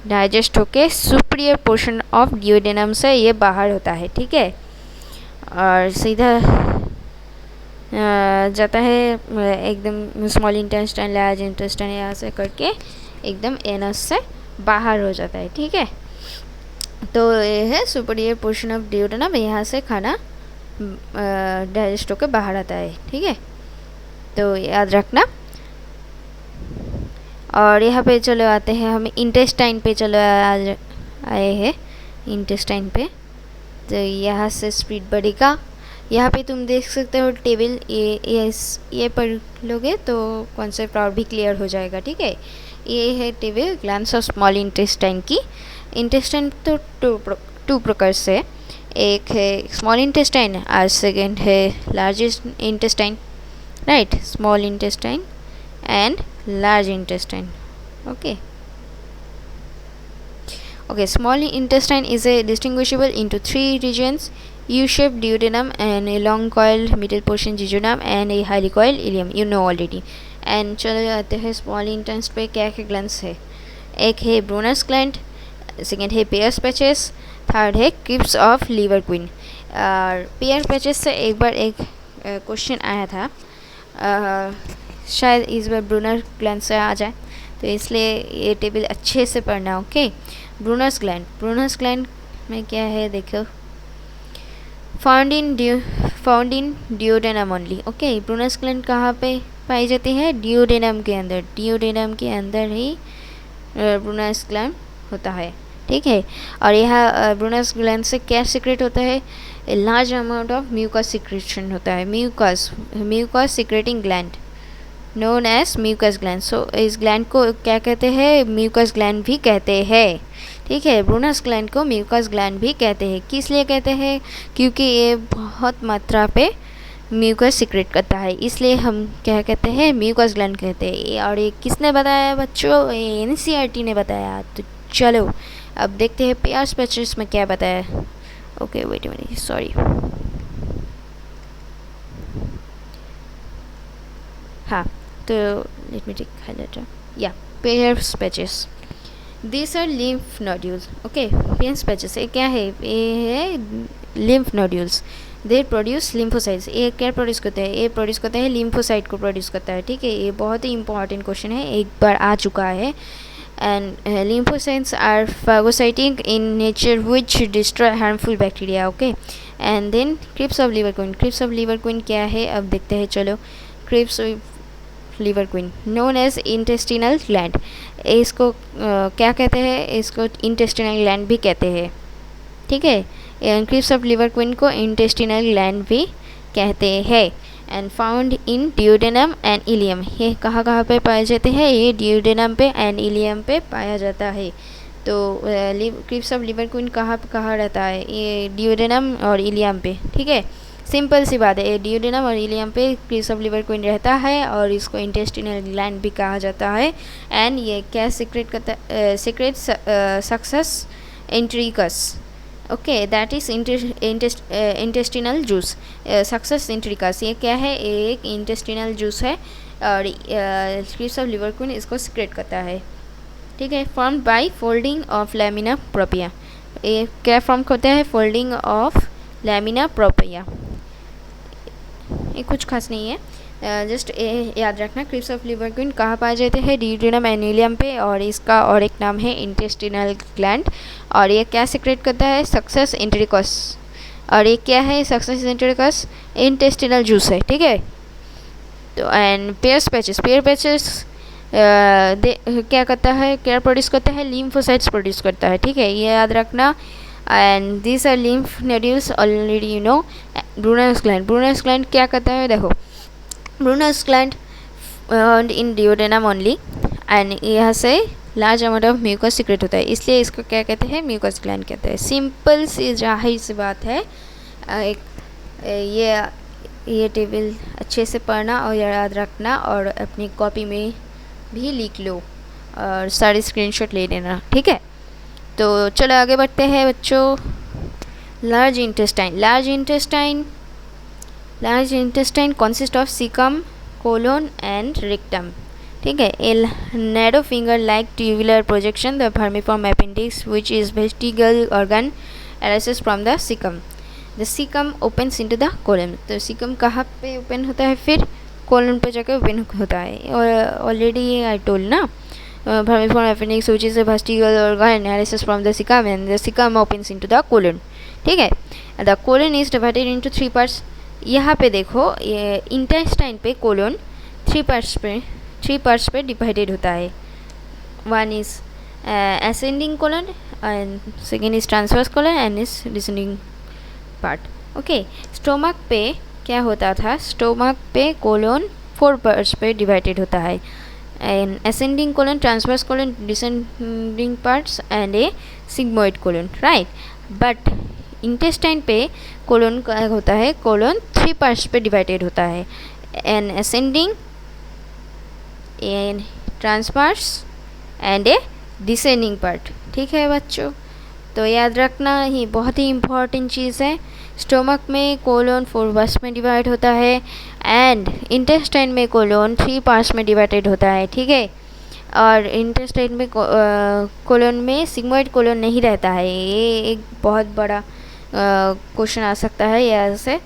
डाइजेस्ट होके सुपीरियर पोर्शन ऑफ डिओडेनम से ये बाहर होता है. ठीक है. और सीधा जाता है एकदम स्मॉल इंटेस्टाइन, लार्ज इंटेस्टाइन, यहाँ से करके एकदम एनस से बाहर हो जाता है। ठीक है, तो ये है सुपीरियर पोर्शन ऑफ ड्यूडेनम, यहाँ से खाना डाइजेस्ट होकर बाहर आता है। ठीक है, तो याद रखना। और यहाँ पे चलो आते हैं हम इंटेस्टाइन पे, चलो आज आए हैं इंटेस्टाइन पे। तो यहाँ से स्पीड बढ़ेगा। यहाँ पे तुम देख सकते हो टेबल, ये पढ़ लोगे तो कॉन्सेप्ट और भी क्लियर हो जाएगा। ठीक है, ये है table glands of small intestine की। इंटेस्टाइन तो टू प्रकार से, एक है स्मॉल इंटेस्टाइन और सेकेंड है largest intestine, right, small intestine and large intestine. Okay, small intestine is a distinguishable into three regions: U-shaped duodenum and a long coiled middle portion jejunum and a highly coiled ileum, you know already. And चलो आते हैं small intestine पे क्या क्या glands है। एक है Brunner's gland, second है पेयर्स पैचेस, थर्ड है क्रिप्स ऑफ लिवर क्वीन। और पेयर पैचेस से एक बार एक क्वेश्चन आया था, शायद इस बार ब्रूनर ग्लैंड से आ जाए, तो इसलिए ये टेबल अच्छे से पढ़ना। ओके, ब्रूनर्स ग्लैंड में क्या है देखो, found in duodenum only. Okay, Brunner's gland कहाँ पे पाई जाती है? ड्यूडेनम के अंदर ही ब्रूनर्स ग्लैंड होता है। ठीक है, और यह ब्रूनर्स ग्लैंड से क्या सीक्रेट होता है? Large amount of mucus secretion होता है, mucus secreting gland known as mucus gland. So इस ग्लैंड को क्या कहते हैं? म्यूकस ग्लैंड भी कहते हैं। ठीक है, ब्रूनर्स ग्लैंड को म्यूकस ग्लैंड भी कहते हैं। किस लिए कहते हैं? क्योंकि ये बहुत मात्रा पे म्यूकस सीक्रेट करता है, इसलिए हम क्या कहते हैं? म्यूकस ग्लैंड कहते हैं। और ये किसने बताया बच्चों? एनसीईआरटी ने बताया। तो चलो अब देखते हैं पेयर्स पैचेस में क्या बताया। Okay wait a minute, sorry. हाँ, तो लेट मी टेक हाइलाइटर। या Peyer's patches, this are lymph nodules. Okay, Peyer's patches ये क्या है? ये है lymph nodules. They produce lymphocytes. ये क्या प्रोड्यूस करते हैं? ये प्रोड्यूस करते हैं लिम्फोसाइट को प्रोड्यूस करता है। ठीक है, ये बहुत ही इंपॉर्टेंट क्वेश्चन है, एक बार आ चुका है। and lymphocytes are phagocytic in nature which destroy harmful bacteria. Okay, and then crypts of Lieberkühn क्या है अब देखते हैं। चलो, crypts of Lieberkühn known as intestinal gland, इसको क्या कहते हैं? इसको इंटेस्टिनल ग्लैंड भी कहते हैं। ठीक है, क्रिप्स ऑफ लिवर क्वीन को इंटेस्टिनल ग्लैंड भी कहते हैं। And found in duodenum and ileum, ये कहाँ पे पाए जाते हैं? ये ड्यूडेनम पे एंड इलियम पे पाया जाता है। तो क्रिप्स ऑफ लिवर क्वीन कहाँ रहता है? ये ड्यूडेनम और इलियम पे। ठीक है, सिंपल सी बात है, ये ड्यूडेनम और इलियम पे क्रिप्स ऑफ लिवर क्वीन रहता है और इसको इंटेस्टिनल ग्लैंड भी कहा जाता है। एंड ये क्या सीक्रेट करता है? Secrete succus entericus. Okay, that is intestinal juice. Succus entericus ये क्या है? एक इंटेस्टिनल जूस है और क्रिप्स ऑफ लिवर क्वीन इसको सीक्रेट करता है। ठीक है, formed by folding of lamina propria. ये क्या फॉर्म होता है? Folding of lamina propria. ये कुछ खास नहीं है, जस्ट याद रखना। क्रिप्स ऑफ लिवर क्वीन कहाँ पाए जाते हैं? ड्यूडेनम एंड इलियम पे, और इसका और एक नाम है इंटेस्टिनल ग्लैंड। और ये क्या सीक्रेट करता है? सक्सेस इंट्रिकस। और ये क्या है? सक्सेस इंट्रिकस इंटेस्टिनल जूस है। ठीक है, तो एंड पेयर पैचेस क्या करता है? क्या प्रोड्यूस करता है? लिम्फोसाइट्स प्रोड्यूस करता है। ठीक है, ये याद रखना। And this are lymph nodules, already you know. Brunner's gland क्या करता है? देखो, Brunner's gland in duodenum only and यहाँ से large amount of mucus secrete होता है, इसलिए इसको क्या कहते हैं? म्यूकस ग्लैंड कहते हैं। सिंपल सी जाहिर सी बात है। ये टेबल अच्छे से पढ़ना और याद रखना और अपनी कॉपी में भी लिख लो और सारे स्क्रीनशॉट ले लेना। ठीक है, तो चलो आगे बढ़ते हैं बच्चों। Large intestine consist of caecum, colon and rectum. ठीक है, a narrow finger like tubular projection the vermiform appendix which is vestigial organ arises from the cecum. The caecum opens into the colon. तो caecum कहाँ पे open होता है, फिर colon पे जाकर ओपन होता है। और ऑलरेडी आई टोल्ड ना, vermiform appendix which is a vestigial organ arises from the cecum and the cecum opens into the colon। ठीक है, the colon is divided into 3 parts. यहाँ पे देखो ये इंटेस्टाइन पे कोलन 3 पार्ट्स पे डिवाइडेड होता है। One is ascending colon and second is transverse colon and is descending part। Okay, stomach पे क्या होता था, स्टोमक पे कोलन 4 पार्ट्स पे डिवाइडेड होता है, an ascending colon, transverse colon, descending parts and a sigmoid colon, right? But intestine पे colon का होता है, colon 3 parts पे divided होता है, an ascending, a transverse and a descending part। ठीक है बच्चों, तो याद रखना, ये बहुत ही इम्पॉर्टेंट चीज़ है। स्टोमक में कोलन 4 पार्ट्स में डिवाइड होता है एंड इंटेस्टाइन में कोलन 3 पार्ट्स में डिवाइडेड होता है। ठीक है, और इंटेस्टाइन में कोलन में सिग्मोइड कोलन नहीं रहता है। ये एक बहुत बड़ा क्वेश्चन आ सकता है यहाँ से,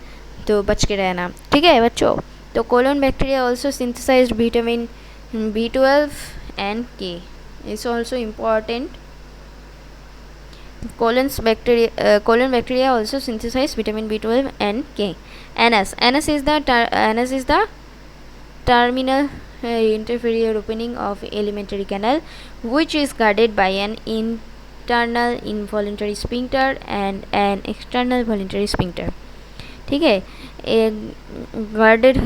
तो बच के रहना। ठीक है बच्चों, तो colon bacteria also synthesized vitamin B12 and K। It's also important. colon bacteria also synthesize vitamin B12 and K। Anus is the terminal interferior opening of alimentary canal which is guarded by an internal involuntary sphincter and an external voluntary sphincter। ठीक है, guarded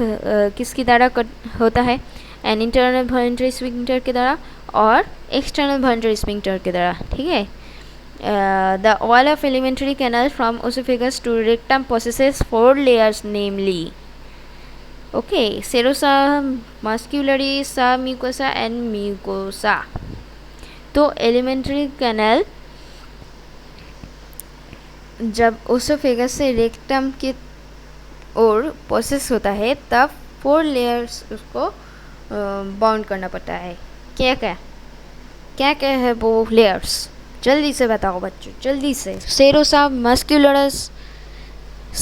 किसकी द्वारा होता है, an internal voluntary sphincter के द्वारा और external voluntary sphincter के द्वारा। ठीक है, the wall of alimentary canal from oesophagus to rectum possesses 4 layers, namely serosa, muscularis, submucosa and mucosa। तो alimentary canal जब ओसोफेगस से रेक्टम के ओर प्रोसेस होता है तब 4 लेयर्स उसको बाउंड करना पड़ता है। क्या क्या है वो लेयर्स, जल्दी से बताओ बच्चों, जल्दी से। सेरोसा, मस्क्यूलरस,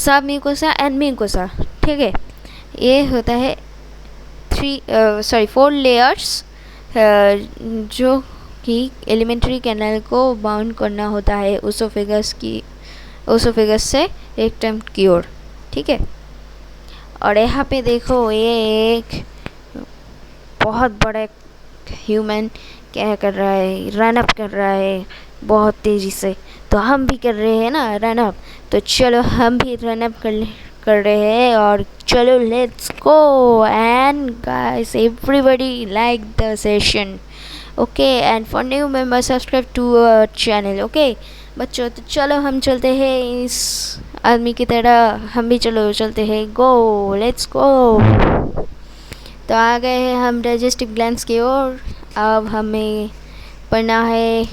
सब म्यूकोसा एंड म्यूकोसा। ठीक है, ये होता है 4 लेयर्स जो कि एलिमेंट्री कैनल को बाउंड करना होता है ओसोफेगस से रेक्टम की ओर। ठीक है, और यहाँ पे देखो ये एक बहुत बड़ा ह्यूमन क्या कर रहा है, रन अप कर रहा है बहुत तेज़ी से। तो हम भी कर रहे हैं ना रन अप, तो चलो हम भी रन अप कर रहे हैं, और चलो let's go and guys everybody like the session. Okay, and for new member subscribe to our channel. Okay बच्चों, तो चलो हम चलते हैं इस आदमी की तरह, हम भी चलो चलते हैं, गो लेट्स गो। तो आ गए हैं हम डाइजेस्टिव ग्लैंड्स की ओर। अब हमें पढ़ना है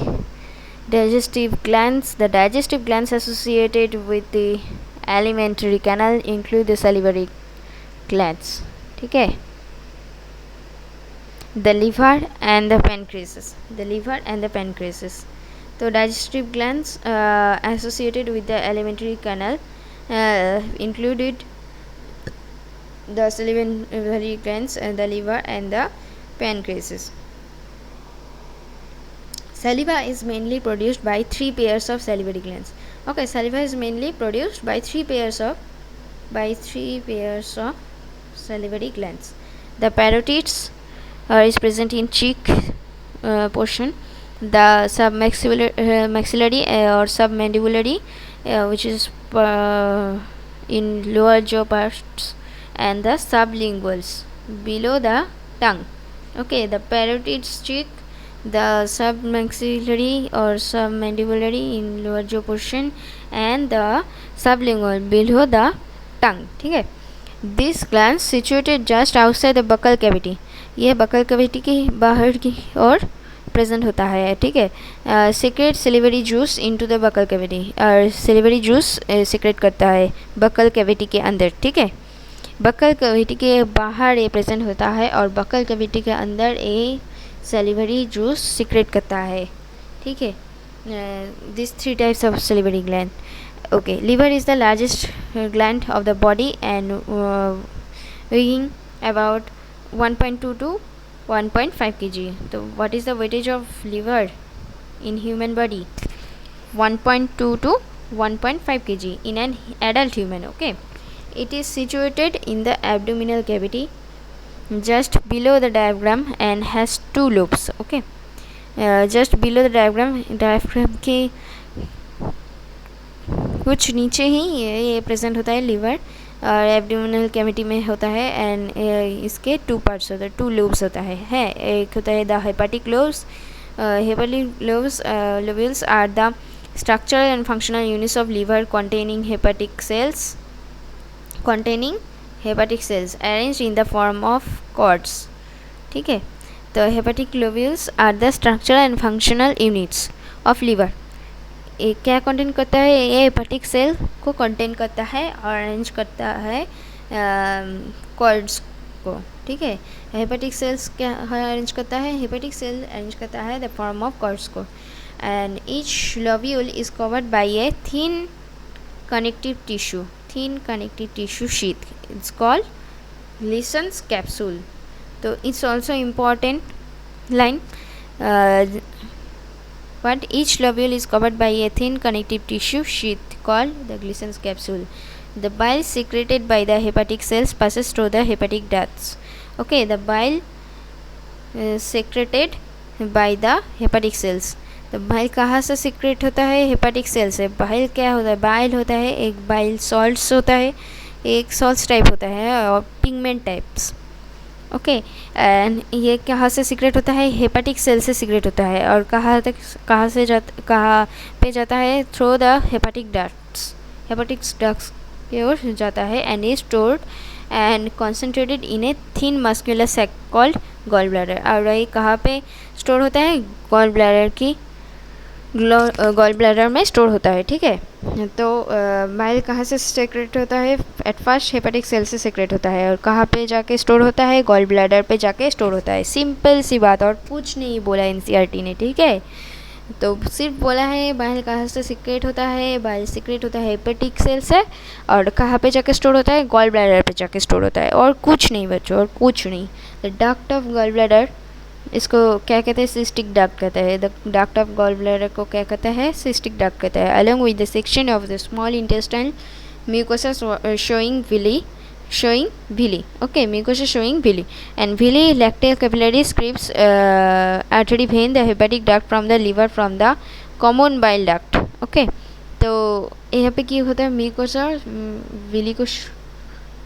digestive glands। The digestive glands associated with the alimentary canal include the salivary glands। ठीक है, the liver and the pancreas। the liver and the pancreas। तो digestive glands associated with the alimentary canal included the salivary glands and the liver and the pancreas। Saliva is mainly produced by 3 pairs of salivary glands। Okay, saliva is mainly produced by 3 pairs of salivary glands। The parotids is present in cheek portion, the submaxillary or submandibular which is in lower jaw parts, and the sublinguals below the tongue। Okay, the parotids cheek, the submaxillary or submandibular in lower jaw portion and the sublingual below the tongue। ठीक है, this gland situated just outside the buccal cavity। यह buccal cavity के बाहर की ओर present होता है। ठीक है, secrete salivary juice into the buccal cavity, और salivary juice secrete करता है बकल कैविटी के अंदर। ठीक है, बकल कैविटी के बाहर ये प्रेजेंट होता है और बकल कैविटी के अंदर ये salivary juice secrete करता है। ठीक है, these 3 types of salivary gland। Okay, liver is the largest gland of the body and weighing about 1.2 to 1.5 kg. So what is the weightage of liver in human body? 1.2 to 1.5 kg in an adult human. Okay, it is situated in the abdominal cavity just below the diaphragm and has two lobes. Okay, just below the diaphragm के कुछ नीचे ही ये present होता है liver और abdominal cavity में होता है एंड इसके टू पार्ट्स होता है, टू लोब्स होता है एक होता है the hepatic lobes. Hepatic lobes are the structural and functional units of liver containing hepatic cells arranged in the form of cords. ठीक है, तो hepatic lobules are the structural and functional units of liver. ये क्या contain करता है? ये hepatic cell को contain करता है और अरेंज करता है कॉर्ड्स को. ठीक है, हेपाटिक सेल्स क्या अरेंज करता है? हेपाटिक सेल अरेंज करता है द फॉर्म ऑफ कॉर्ड्स को. And each lobule is covered by a thin connective tissue sheath. It's called Gleason's capsule. So it's also important line, but each lobule is covered by a thin connective tissue sheath called the Gleason's capsule. The bile secreted by the hepatic cells passes through the hepatic ducts. Okay, the bile secreted by the hepatic cells. तो bile कहाँ से secret होता है? Hepatic cell से. Bile क्या होता है? Bile होता है एक बाइल सॉल्ट्स होता है, एक सॉल्ट्स टाइप होता है और पिगमेंट टाइप्स. ओके, एंड ये कहाँ से सीक्रेट होता है? हेपाटिक सेल से सीक्रेट होता है. और कहाँ पे जाता है? थ्रू द हेपाटिक डक्ट्स की ओर जाता है and is stored and concentrated in a thin muscular sac called gall bladder. और ये कहाँ पे स्टोर होता है? गॉल ब्लैडर में स्टोर होता है. ठीक है, तो बाइल कहाँ से सेक्रेट होता है? एट फर्स्ट हेपेटिक सेल से सेक्रेट होता है. और कहाँ पे जाके स्टोर होता है? गॉल ब्लैडर पे जाके स्टोर होता है. सिंपल सी बात, और कुछ नहीं बोला एनसीईआरटी ने. ठीक है, तो सिर्फ बोला है बाइल कहाँ से सीक्रेट होता है. बाइल सीक्रेट होता है हेपेटिक सेल से. और कहाँ पे जाके स्टोर होता है? गॉल ब्लैडर पे जाके स्टोर होता है. और कुछ नहीं बच्चों, और कुछ नहीं. The duct of gall bladder, इसको क्या कहते हैं? सिस्टिक डक्ट कहते हैं. The duct of gall bladder को क्या कहता है? सिस्टिक डक्ट कहता है. Along with the section of the small intestine mucosa showing villi. Okay, mucosa showing villi, and villi lacteal capillary scripts artery vein the hepatic duct from the liver from the common bile duct. Okay, तो यहाँ पे क्या होता है? Mucosa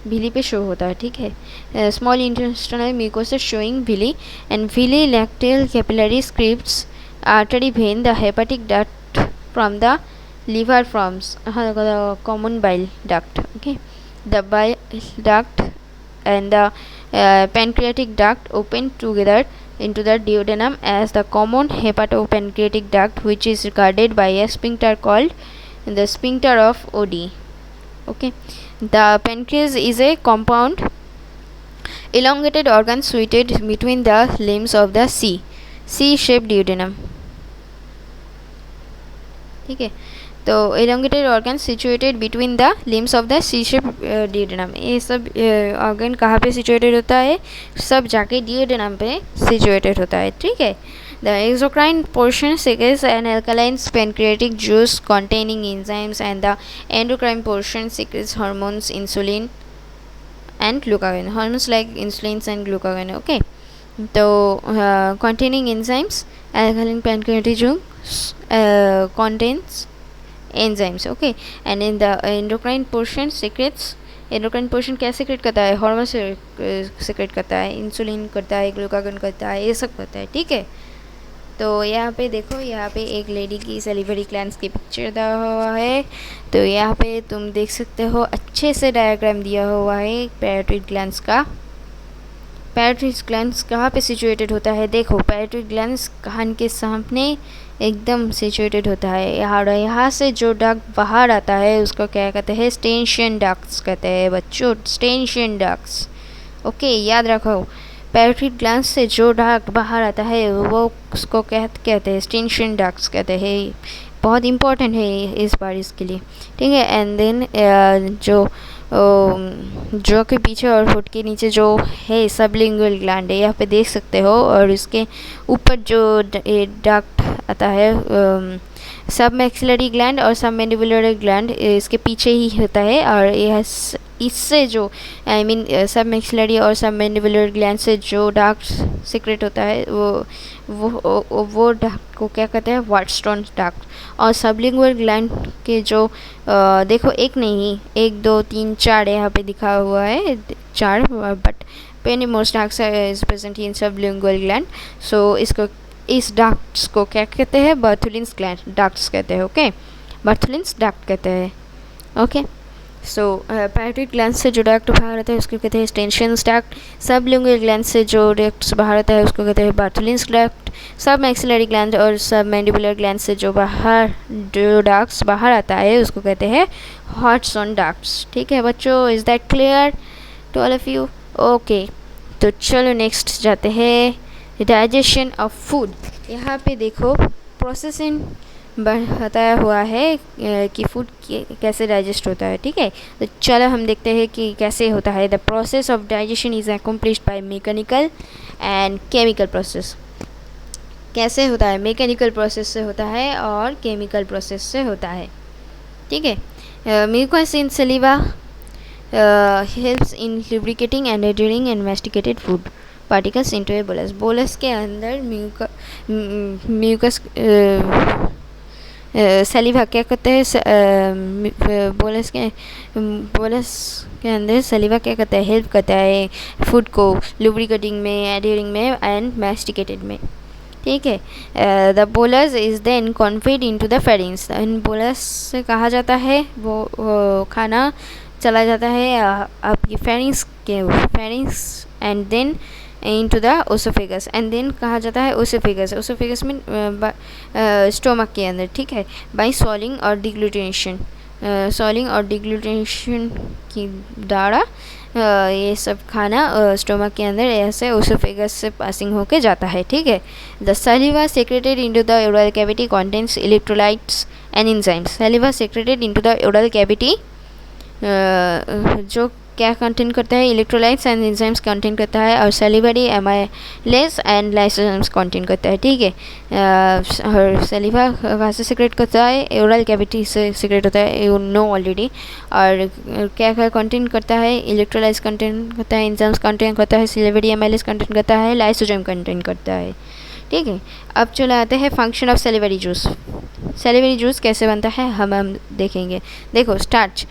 Willie पे show होता है. ठीक है, small intestinal mucosa showing villi and villi lacteal capillary crypts artery vein the hepatic duct from the liver forms the common bile duct. Okay, the bile duct and the pancreatic duct open together into the duodenum as the common hepatopancreatic duct, which is guarded by a sphincter called the sphincter of Oddi. Okay, the pancreas is a compound elongated organ situated between the limbs of the C-shaped duodenum. ठीक है, तो elongated organ situated between the limbs of the C-shaped duodenum. ये सब organ कहाँ पे situated होता है? सब जाके duodenum पे situated होता है. ठीक है, the exocrine portion secretes an alkaline pancreatic juice containing enzymes and the endocrine portion secretes hormones, insulin and glucagon. Hormones like insulin and glucagon. Okay, so containing enzymes, alkaline pancreatic juice contains enzymes. Okay, and in the endocrine portion secretes, endocrine portion क्या secrete करता है? Hormone secrete करता है, insulin करता है, glucagon करता है, ये सब करता है. ठीक है, तो यहाँ पे देखो, यहाँ पे एक लेडी की सैलिवरी ग्लैंड्स की पिक्चर दिया हुआ है. तो यहाँ पे तुम देख सकते हो अच्छे से डायग्राम दिया हुआ है पैराटाइड ग्लैंड्स का. पैराटाइड ग्लैंड्स कहाँ पे सिचुएटेड होता है? देखो, पैराटाइड ग्लैंड्स कान के सामने एकदम सिचुएटेड होता है. यहाँ से जो डक्ट बाहर आता है उसको क्या कहते हैं? स्टेंशियन डक्ट्स कहते हैं बच्चों, स्टेंशियन डक्ट्स. ओके, याद रखो, पैराटाइड ग्लैंड से जो डक्ट बाहर आता है वो उसको कहते हैं स्टेंशियन डक्ट्स कहते हैं. बहुत इम्पोर्टेंट है इस बार इसके लिए, ठीक है। एंड देन जो के पीछे और होठ के नीचे जो है सबलिंगुअल ग्लैंड है, यहाँ पे देख सकते हो, और इसके ऊपर जो डक्ट आता है सब मैक्सिलरी ग्लैंड और सब मैंडिबुलर ग्लैंड इसके पीछे ही होता है, और यह इससे जो सब मैक्सिलरी और सब मैंडिबुलर ग्लैंड से जो डक्ट सीक्रेट होता है वो डक्ट को क्या कहते हैं, व्हाइटस्टोन डक्ट। और सबलिंगुअल ग्लैंड के जो देखो एक नहीं, 1 2 3 4 यहाँ पे दिखा हुआ है 4, but many more ducts is present in sublingual gland. सो इसको इस डक्ट्स को क्या कहते हैं, बर्थुलिन्स ग्लैंड डक्ट्स कहते हैं, ओके, बर्थुलिन्स डक्ट कहते हैं, ओके। सो पैरोटिड ग्लैंड से जो डक्ट बाहर आता है उसको कहते हैं स्टेंशियंस डक्ट। सबलिंगुअल ग्लैंड से जो डक्ट्स बाहर आता है उसको कहते हैं बर्थुलिन्स डक्ट। सब मैक्सिलरी ग्लैंड और सब मैंडिबुलर ग्लैंड से जो डक्ट्स बाहर आता है उसको कहते हैं व्हाइटस्टोन डक्ट्स, ठीक है बच्चों। Is that clear to all of you? Okay, तो चलो नेक्स्ट जाते हैं, डाइजेशन ऑफ फूड। यहाँ पे देखो प्रोसेसिंग बताया हुआ है कि फूड कैसे डाइजेस्ट होता है, ठीक है। तो चलो हम देखते हैं कि कैसे होता है। The process of digestion is accomplished by mechanical and chemical process. कैसे होता है, मैकेनिकल प्रोसेस से होता है और केमिकल प्रोसेस से होता है, ठीक है। Mucus in saliva helps in lubricating and adhering and masticated food particles into a bolus. Bolus के अंदर म्यूकस सलीवा क्या कहते हैं, बोलस के अंदर सलीवा क्या करता है, हेल्प करता है फूड को लुब्रिकेटिंग में, एडहरिंग में एंड मैस्टिकेटेड में, ठीक है। The bolus is then conveyed into the pharynx. इन बोलस से कहा जाता है वो खाना चला जाता है आपकी pharynx and then into the oesophagus and then कहा जाता है ओसोफेगस में स्टोमक के अंदर, ठीक है, बाय सॉलिंग और डिग्लूटिनेशन की द्वारा ये सब खाना स्टोमक के अंदर ऐसे ओसोफेगस से पासिंग होके जाता है, ठीक है। The सलीवा secreted into the oral cavity contains electrolytes and enzymes. सलीवा secreted into the oral cavity जो क्या कंटेन करता है, इलेक्ट्रोलाइट्स एंड एंजाइम्स कंटेन करता है, और सलीवरी एमाइलेज एंड लाइसोसोम्स कंटेन करता है, ठीक है। और सलीवा वहाँ से सिक्रेट करता है, ओरल कैविटी से सिक्रेट होता है, यू नो ऑलरेडी। और क्या क्या कंटेन करता है, इलेक्ट्रोलाइट्स कंटेन करता है, एंजाइम्स कंटेन करता है, सलीवरी एमाइलेज कंटेन करता है, लाइसोसोम कंटेन करता है, ठीक है। अब चले आते हैं फंक्शन ऑफ सलीवरी जूस। सलीवरी जूस कैसे बनता है हम देखेंगे। देखो स्टार्च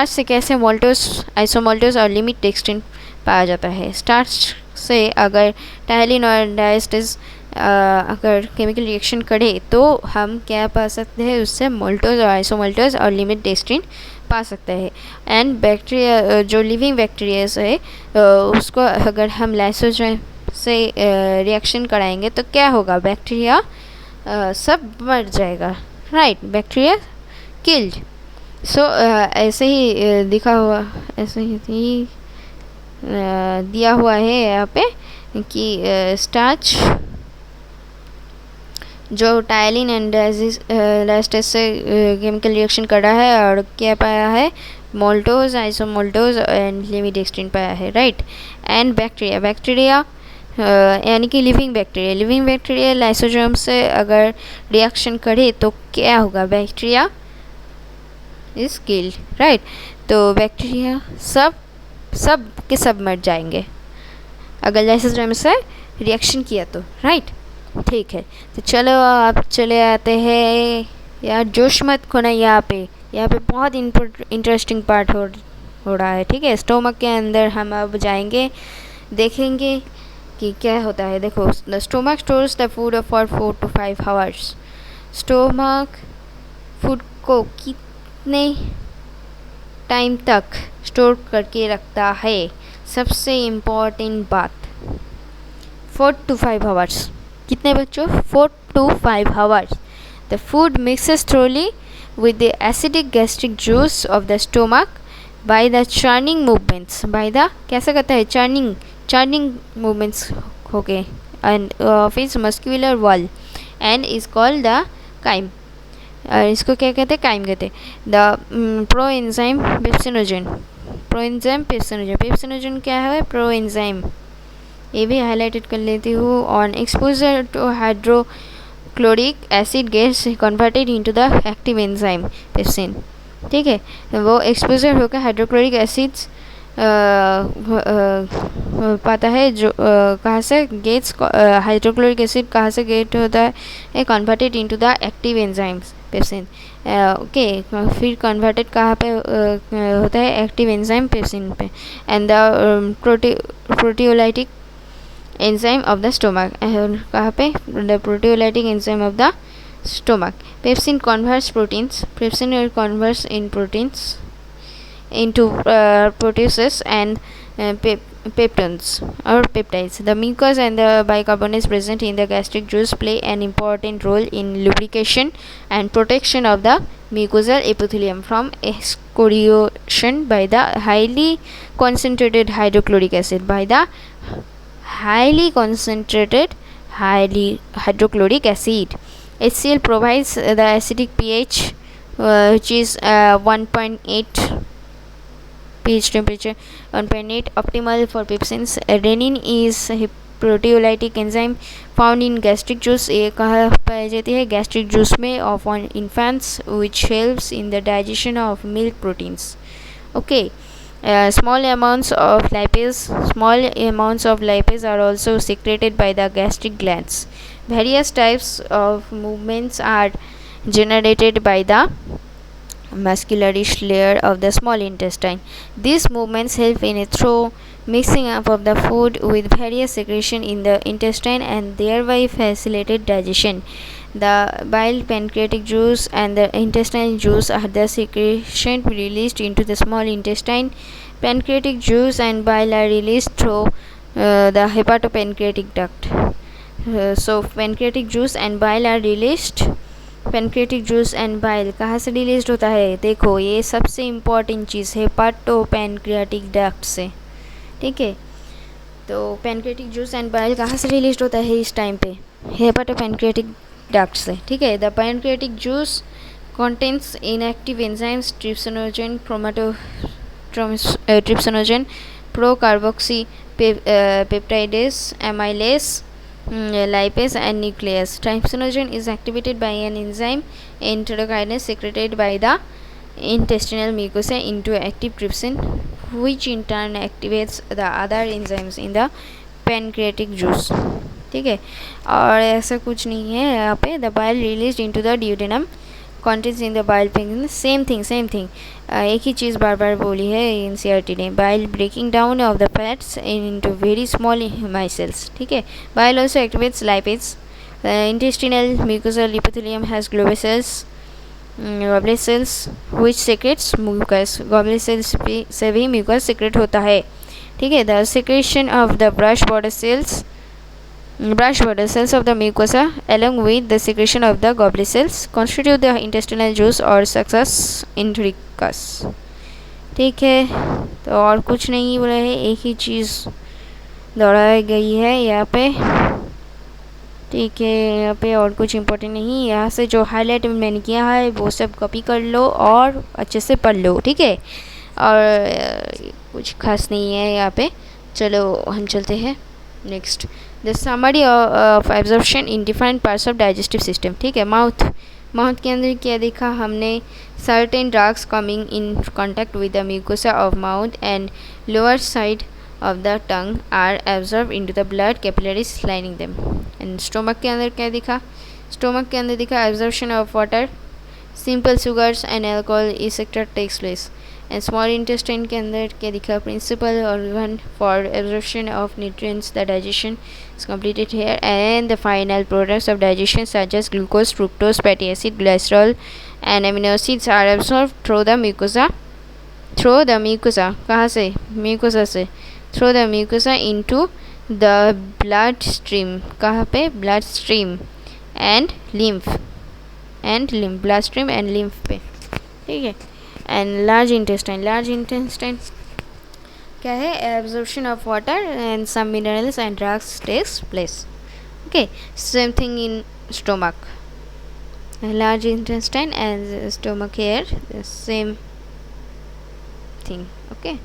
से कैसे मोल्टोस, आइसोमोल्टोस और लिमिट डेक्स्ट्रिन पाया जाता है। स्टार्च से अगर टायलिन और डायस्टेस अगर केमिकल रिएक्शन करे तो हम क्या पा सकते हैं, उससे मोल्टोस और आइसोमोल्टोस और लिमिट डेक्स्ट्रिन पा सकते हैं। एंड बैक्टीरिया जो लिविंग बैक्टीरिया है उसको अगर हम लाइसोजाइम से रिएक्शन कराएंगे तो क्या होगा, बैक्टीरिया सब मर जाएगा, राइट, बैक्टीरिया किल्ड। सो ऐसे ही दिखा हुआ, ऐसे ही दिया हुआ है यहाँ पे कि स्टार्च जो टायलिन एंड डायस्टेस से केमिकल रिएक्शन कर रहा है और क्या पाया है, मोल्टोस, आइसोमोल्टोस एंड लिमिट डेक्स्ट्रिन पाया है, राइट। एंड बैक्टीरिया यानी कि लिविंग बैक्टीरिया लाइसोसोम से अगर रिएक्शन करे तो क्या होगा, बैक्टीरिया इज किल्ड, राइट। तो बैक्टीरिया सब के सब मर जाएंगे अगर लाइसोसोम से रिएक्शन किया तो, राइट, ठीक है। तो चलो आप चले आते हैं, यार जोश मत खोना, यहाँ पे बहुत इंटरेस्टिंग पार्ट हो रहा है, ठीक है। स्टोमक के अंदर हम अब जाएंगे, देखेंगे कि क्या होता है। देखो the stomach stores the food for 4 to 5 hours. Stomach food को कितने टाइम तक स्टोर करके रखता है, सबसे इम्पॉर्टेंट बात, 4 to 5 आवर्स। कितने बच्चों, 4 to 5 hours. The food mixes thoroughly with the acidic gastric juice of the stomach by the churning movements, by the कैसा करता है, churning movements हो गए and of its muscular wall and is called the chyme। और इसको क्या कहते हैं, काइम कहते हैं। The pro enzyme pepsinogen, pro enzyme pepsinogen, pepsinogen क्या है, प्रो एंजाइम, ये भी हाईलाइटेड कर लेती हूँ। On exposure to hydrochloric acid gets converted into the active enzyme pepsin, ठीक है। वो एक्सपोजर होकर हाइड्रोक्लोरिक एसिड्स पाता है, जो कहाँ से गेट्स, हाइड्रोक्लोरिक एसिड कहाँ से गेट होता है, converted into the active enzymes pepsin, okay. फिर कन्वर्टेड कहाँ पे होता है, एक्टिव एंजाइम पेप्सिन पे। And the proteolytic enzyme of the stomach, कहाँ पे, the proteolytic enzyme of the stomach. Pepsin converts proteins. Pepsin converts in proteins into proteases and peptones or peptides. The mucus and the bicarbonate present in the gastric juice play an important role in lubrication and protection of the mucosal epithelium from excoriation by the highly concentrated hydrochloric acid. By the highly concentrated hydrochloric acid. HCl provides the acidic pH, which is 1.8 pH temperature, 1.8 optimal for pepsins. Renin is a proteolytic enzyme found in gastric juice. ये कहाँ पाई जाती है, gastric juice में of on infants, which helps in the digestion of milk proteins. Okay. Small amounts of lipase are also secreted by the gastric glands. Various types of movements are generated by the muscularish layer of the small intestine. These movements help in a thorough mixing up of the food with various secretion in the intestine and thereby facilitate digestion. The bile, pancreatic juice and the intestinal juice are the secretion released into the small intestine. Pancreatic juice and bile are released through the hepatopancreatic duct. So pancreatic juice and bile are released. Pancreatic juice and bile कहाँ से release होता है, देखो ये सबसे important चीज़ है, हेपाटोपैनक्रियाटिक duct से, ठीक है। तो पेनक्रेटिक जूस एंड बाइल कहाँ से रिलीज होता है इस टाइम पे, हेपाटोपैनक्रियाटिक डक्ट से, ठीक है। The pancreatic juice contains inactive enzymes trypsinogen, trypsinogen, procarboxy peptidase, amylase, lipase and nuclease. Trypsinogen is activated by an enzyme enterokinase secreted by the intestinal mucosa into active trypsin, which in turn activates the other enzymes in the pancreatic juice, ठीक है। और ऐसा कुछ नहीं है यहाँ पे। The bile release into the duodenum contains in the bile pancreas, same thing, एक ही चीज़ बार बार बोली है NCERT ने। Bile breaking down of the fats into very small micelles, ठीक है। Bile also activates lipase. Intestinal mucosal epithelium has goblet cells which secretes mucus. goblet cells से भी mucus secrete होता है, ठीक है। The secretion of the brush border cells of the mucosa along with the secretion of the goblet cells constitute the intestinal juice or succus intricus, ठीक है। तो और कुछ नहीं बोला है, एक ही चीज़ दोहराई गई है यहाँ पे, ठीक है। यहाँ पे और कुछ इम्पोर्टेंट नहीं, यहाँ से जो हाईलाइट मैंने किया है वो सब कॉपी कर लो और अच्छे से पढ़ लो, ठीक है। और कुछ खास नहीं है यहाँ पे। चलो हम चलते हैं next, the summary of absorption in different parts of digestive system, ठीक है। माउथ के अंदर क्या देखा हमने, certain drugs coming in contact with the mucosa of mouth and lower side of the tongue are absorb into the blood capillaries lining them. And stomach के अंदर क्या दिखा, स्टोमक के अंदर दिखा absorption of water, simple sugars and alcohol etcetera takes place. And small intestine के अंदर क्या दिखा, principal organ for absorption of nutrients, the digestion is completed here, and the final products of digestion such as glucose, fructose, fatty acid, glycerol and amino acids are absorbed through the mucosa कहाँ से, mucosa से, through the mucosa into the blood stream, कहाँ पे, blood stream and lymph blood stream and lymph पे, ठीक है। and large intestine क्या है, absorption of water and some minerals and drugs takes place, okay। same thing in stomach, large intestine and stomach here, the same thing. Okay.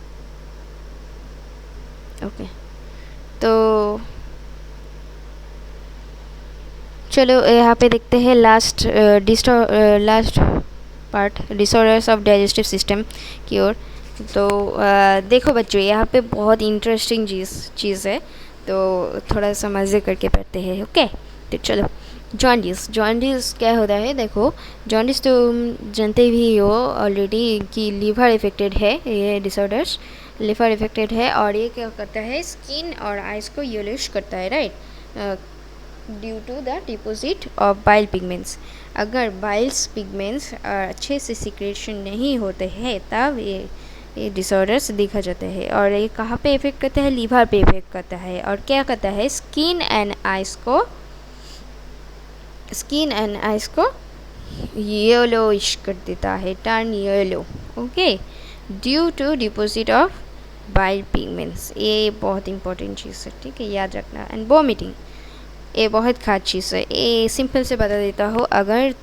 Okay, तो चलो यहाँ पे देखते हैं last part, disorders of digestive system की ओर। तो देखो बच्चों, यहाँ पे बहुत इंटरेस्टिंग चीज़ है, तो थोड़ा सा मज़े करके पढ़ते हैं। ओके, तो चलो, जॉन्डिस क्या होता है? देखो, जॉन्डिस तो जानते ही हो ऑलरेडी कि लीवर इफेक्टेड है, ये डिसऑर्डर्स लिवर इफेक्टेड है, और ये क्या करता है, स्किन और आइज़ को येलोइश करता है, right, due to the deposit of bile pigments. अगर बाइल्स पिगमेंट्स अच्छे से सिक्रेशन नहीं होते हैं तब ये डिसऑर्डर्स दिखा जाते हैं। और ये कहाँ पे इफेक्ट करता है? लीवर पे इफेक्ट करता है, और क्या करता है, स्किन एंड आइज़ को येलोइश कर देता है, turn yellow. Okay, due to deposit of bile pigments. ये बहुत इंपॉर्टेंट चीज़ है, ठीक है, याद रखना। एंड वॉमिटिंग, ये बहुत खास चीज़ है। ये सिंपल से बता देता हूँ, अगर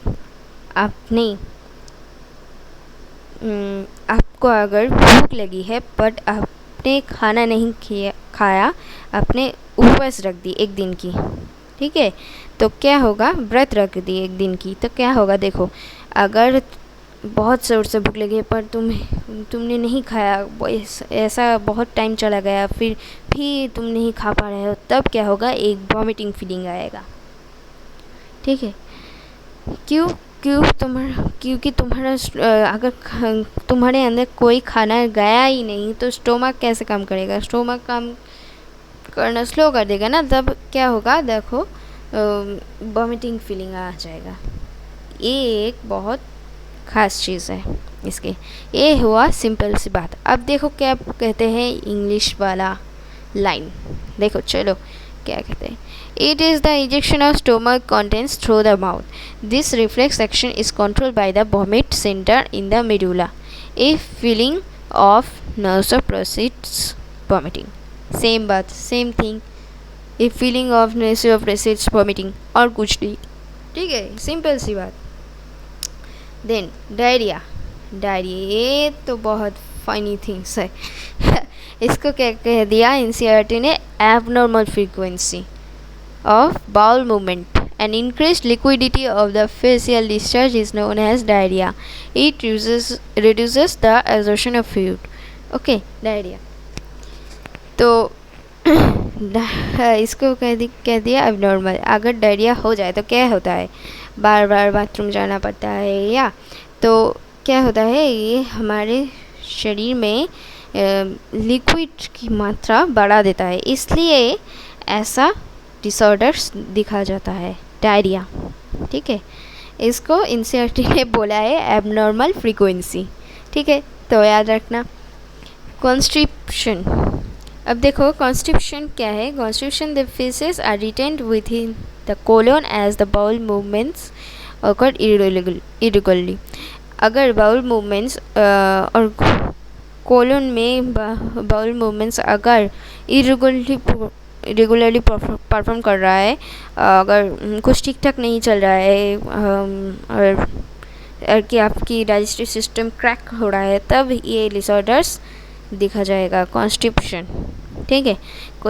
आपको अगर भूख लगी है बट आपने खाना नहीं खाया, आपने उपवास रख दी एक दिन की, ठीक है, तो क्या होगा, व्रत रख दी एक दिन की, तो क्या होगा, देखो, अगर बहुत ज़ोर से भूख लगी है पर तुमने नहीं खाया, ऐसा बहुत टाइम चला गया, फिर भी तुम नहीं खा पा रहे हो, तब क्या होगा, एक वॉमिटिंग फीलिंग आएगा, ठीक है। क्योंकि तुम्हारा अगर तुम्हारे अंदर कोई खाना गया ही नहीं तो स्टोमक कैसे काम करेगा? स्टोमक काम करना स्लो कर देगा ना, तब क्या होगा, देखो, वॉमिटिंग फीलिंग आ जाएगा। ये एक बहुत ख़ास चीज़ है इसके। ये हुआ सिंपल सी बात। अब देखो क्या कहते हैं इंग्लिश वाला लाइन, देखो, चलो क्या कहते हैं, it is the injection of stomach contents through the mouth. This reflex action is controlled by the vomit centre in the medulla. A feeling of nerves proceeds vomiting. Same बात, same thing, a feeling of nerves proceeds vomiting, और कुछ नहीं, ठीक है, simple सी बात। Then diarrhoea, ये तो बहुत फनी थिंग्स है इसको क्या कह दिया एनसीईआरटी ने, abnormal frequency of bowel movement and increased liquidity of the facial discharge is known as diarrhea. It reduces the absorption of fluid. Okay, diarrhea, तो इसको कह दिया एबनॉर्मल। अगर डायरिया हो जाए तो क्या होता है, बार बार बाथरूम जाना पड़ता है, या तो क्या होता है, ये हमारे शरीर में लिक्विड की मात्रा बढ़ा देता है, इसलिए ऐसा डिसऑर्डर्स दिखा जाता है, डायरिया, ठीक है। इसको एनसीईआरटी ने बोला है एबनॉर्मल फ्रीक्वेंसी, ठीक है, तो याद रखना। कॉन्स्टिपेशन, अब देखो कॉन्स्टिपेशन क्या है। Constipation, the faeces are retained within the colon as the bowel movements occur irregularly। अगर बाउल मूवमेंट्स और कोलोन में बाउल मूवमेंट्स अगर रेगुलरली परफॉर्म कर रहा है, अगर कुछ ठीक ठाक नहीं चल रहा है, और कि आपकी डाइजेस्टिव सिस्टम क्रैक हो रहा है, तब ये डिसऑर्डर्स दिखा जाएगा, कॉन्स्टिपेशन, ठीक है।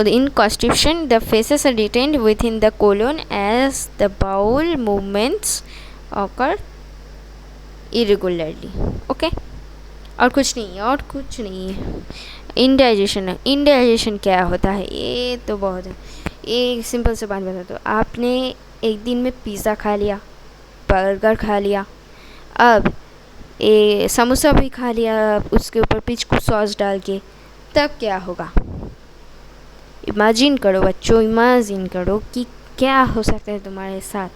In constipation the faeces are retained within the colon as the bowel movements occur irregularly. Okay, और कुछ नहीं है। इंडाइजेशन क्या होता है, ये तो बहुत है। ये सिंपल से बात बता दो, आपने एक दिन में पिज़्ज़ा खा लिया, बर्गर खा लिया, अब ये समोसा भी खा लिया उसके ऊपर पिचकू सॉस डाल के, तब क्या होगा? इमेजिन करो बच्चों, इमेजिन करो कि क्या हो सकता है तुम्हारे साथ।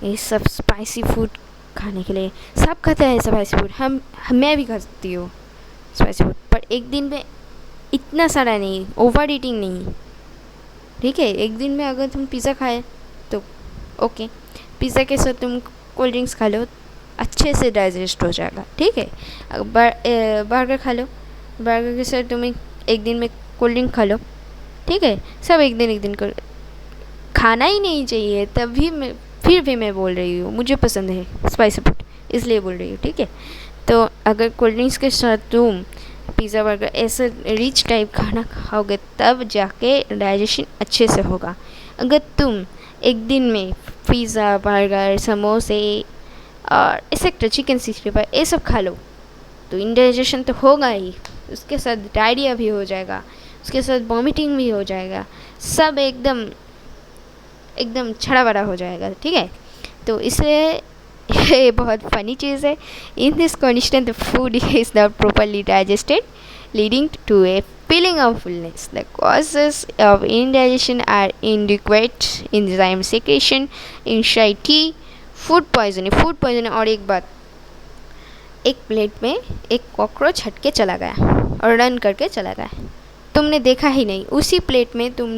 ये सब स्पाइसी फूड खाने के लिए सब खाते हैं, स्पाइसी फूड, मैं भी खाती हूँ स्पाइसी फूड, पर एक दिन में इतना सारा नहीं, ओवर ईटिंग नहीं, ठीक है। एक दिन में अगर तुम पिज़्ज़ा खाए तो ओके, पिज़्ज़ा के साथ तुम कोल्ड ड्रिंक्स खा लो, अच्छे से डाइजेस्ट हो जाएगा, ठीक है। बर्गर खा लो, बर्गर के साथ तुम एक दिन में कोल्ड ड्रिंक खा लो, ठीक है। सब एक दिन कर खाना ही नहीं चाहिए, तभी फिर भी मैं बोल रही हूँ, मुझे पसंद है स्पाइसी फूड इसलिए बोल रही हूँ, ठीक है। तो अगर कोल्ड ड्रिंक्स के साथ तुम पिज़्ज़ा बर्गर ऐसे रिच टाइप खाना खाओगे तब जाके डाइजेशन अच्छे से होगा। अगर तुम एक दिन में पिज़्ज़ा बर्गर समोसे और एक्सेट्रा चिकन 65 ये सब खा लो तो इंडाइजेशन तो होगा ही, उसके साथ डायरिया भी हो जाएगा, उसके साथ वॉमिटिंग भी हो जाएगा, सब एकदम एकदम छड़ा बड़ा हो जाएगा, ठीक है। तो इसलिए ये बहुत फनी चीज़ है। In this condition the food is not properly digested leading to a feeling of fullness. The causes of indigestion are inadequate enzyme secretion, anxiety, food poisoning. Food poisoning और एक बात, एक प्लेट में एक कॉकरोच हट के चला गया और रन करके चला गया, तुमने देखा ही नहीं, उसी प्लेट में तुम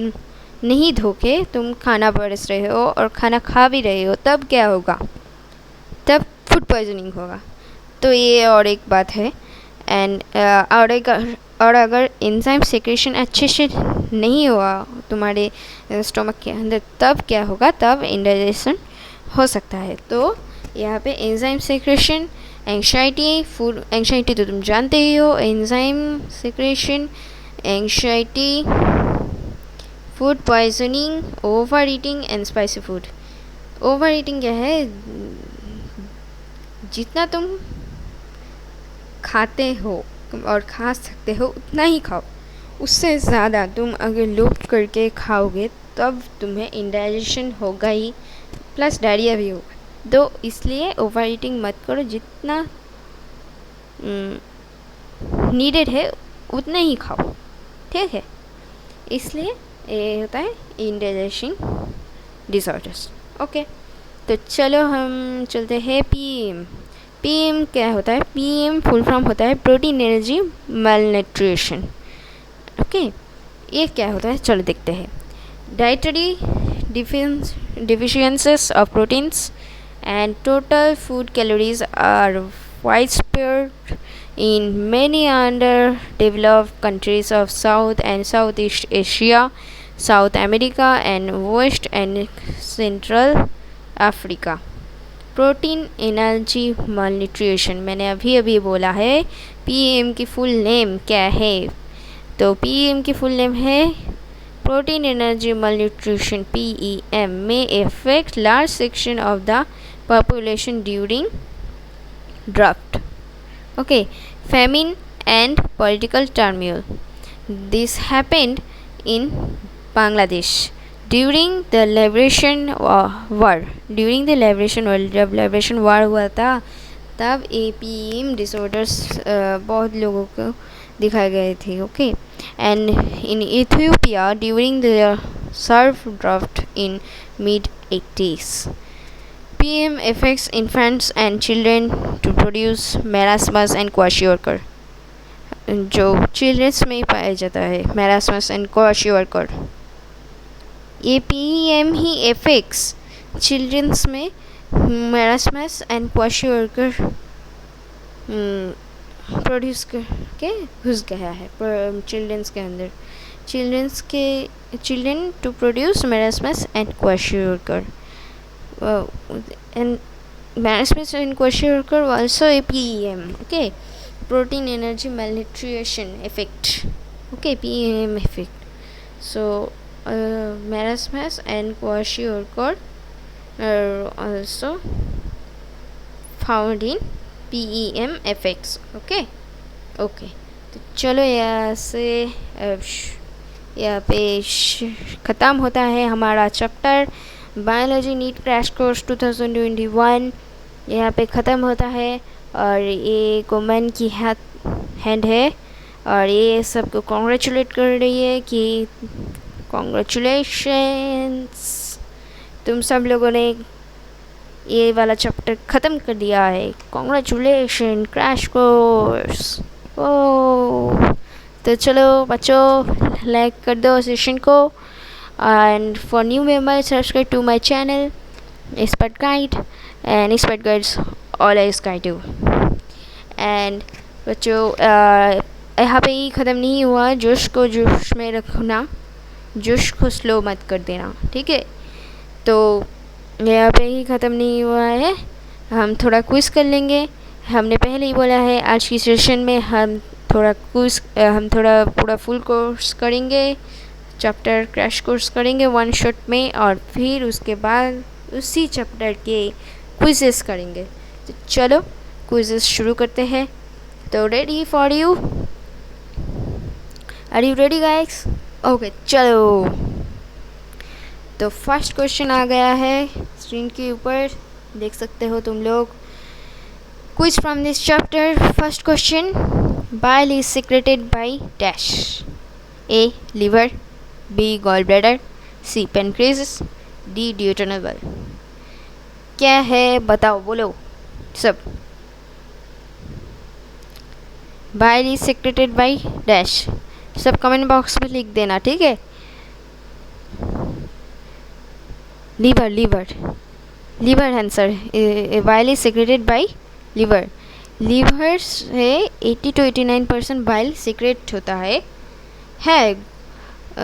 नहीं धो के तुम खाना परोस रहे हो और खाना खा भी रहे हो, तब क्या होगा, तब फूड पॉइजनिंग होगा। तो ये और एक बात है। एंड और अगर एंजाइम सेक्रेशन अच्छे से नहीं हुआ तुम्हारे स्टोमक के अंदर तब क्या होगा, तब इंडाइजेशन हो सकता है। तो यहाँ पे enzyme secretion, anxiety, food anxiety तो तुम जानते ही हो, enzyme secretion, anxiety, food poisoning, over eating and spicy food. Over eating क्या है, जितना तुम खाते हो और खा सकते हो उतना ही खाओ, उससे ज़्यादा तुम अगर लूप करके खाओगे तब तुम्हें इंडाइजेशन होगा ही, प्लस डायरिया भी होगा। तो इसलिए ओवर ईटिंग मत करो, जितना नीडेड है उतना ही खाओ, ठीक है। इसलिए ये होता है इंडाइजेशन डिसऑर्डर्स। ओके, तो चलो हम चलते हैं पीएम। पीएम क्या होता है, पीएम फुल फॉर्म होता है प्रोटीन एनर्जी malnutrition। ओके, ये क्या होता है, चलो देखते हैं। Dietary deficiencies of proteins and total food calories are widespread in many underdeveloped countries of South and Southeast Asia, South America and West and Central Africa। Protein energy malnutrition मैंने अभी अभी बोला है, पीएम की फुल नेम क्या है, तो PM की फुल नेम है protein energy malnutrition, PEM may affect large section of the population during drought, okay, famine and political turmoil. This happened in Bangladesh during the liberation war। during the liberation war, जब liberation war हुआ था तब APM disorders बहुत लोगों को दिखाए गए थे, okay. And in Ethiopia during the Surf draft in mid 80s। PM affects infants and children to produce marasmus and kwashiorkor, जो चिल्ड्रंस में पाया जाता है, marasmus and kwashiorkor। ये पीएम ही एफेक्ट्स चिल्ड्रंस में marasmus एंड kwashiorkor प्रोड्यूस करके घुस गया है चिल्ड्रंस के अंदर, children to produce marasmus and kwashiorkor and marasmus and kwashiorkor also a PEM, okay, protein energy malnutrition effect, okay, PEM effect। so marasmus and kwashiorkor are also found in PEM effects, okay। तो चलो यहाँ से यहाँ पे ख़त्म होता है हमारा chapter biology NEET crash course 2021, यहाँ पे ख़त्म होता है। और ये कोमन की हैंड है और ये सबको कॉन्ग्रेचुलेट कर रही है कि कॉन्ग्रेचुलेशंस, तुम सब लोगों ने ये वाला चैप्टर ख़त्म कर दिया है, कॉन्ग्रेचुलेशन क्रैश कोर्स। ओह, तो चलो बच्चों लाइक कर दो सेशन को, and for new member subscribe to my channel expert guide, and expert guides always guide you. And बच्चों यहाँ पे ही ख़त्म नहीं हुआ, जोश को जोश में रखना, जोश को स्लो मत कर देना, ठीक है। तो यहाँ पे ही ख़त्म नहीं हुआ है, हम थोड़ा क्विज़ कर लेंगे। हमने पहले ही बोला है आज की सेशन में हम थोड़ा पूरा फुल कोर्स करेंगे, चैप्टर क्रैश कोर्स करेंगे 1 शॉट में, और फिर उसके बाद उसी चैप्टर के क्विज़ेस करेंगे। तो चलो क्विज़ेस शुरू करते हैं। तो ready for you? Are you ready guys? Okay चलो। तो फर्स्ट क्वेश्चन आ गया है स्क्रीन के ऊपर, देख सकते हो तुम लोग। Quiz from this chapter, first question, bile is secreted by dash. A liver, b gall bladder, c pancreas, d duodenal valve. क्या है बताओ, बोलो सब। Bile is secreted by dash, सब कमेंट बॉक्स में लिख देना, ठीक है। Liver, liver answer. Bile is secreted by liver. Liver से 80 to 89% बाइल सिक्रेट होता है।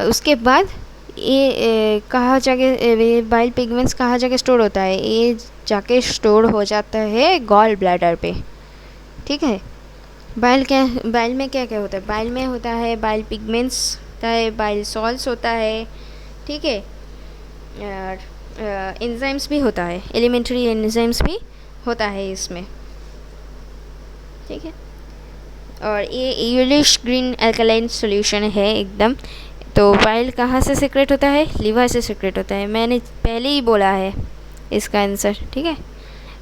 उसके बाद ये कहाँ जाके बाइल पिगमेंट्स कहाँ जाके स्टोर होता है? ये जाके स्टोर हो जाता है गॉल ब्लैडर पे, ठीक है। बाइल में क्या क्या होता है? बाइल में होता है बाइल पिगमेंट्स होता है, बाइल सॉल्ट्स होता है, ठीक है, और एंजाइम्स भी होता है, एलिमेंट्री एंजाइम्स भी होता है इसमें, ठीक है। और ये येलोइश ग्रीन अल्कलाइन सॉल्यूशन है एकदम। तो बाइल कहाँ से सीक्रेट होता है? लीवर से सीक्रेट होता है, मैंने पहले ही बोला है इसका आंसर, ठीक है।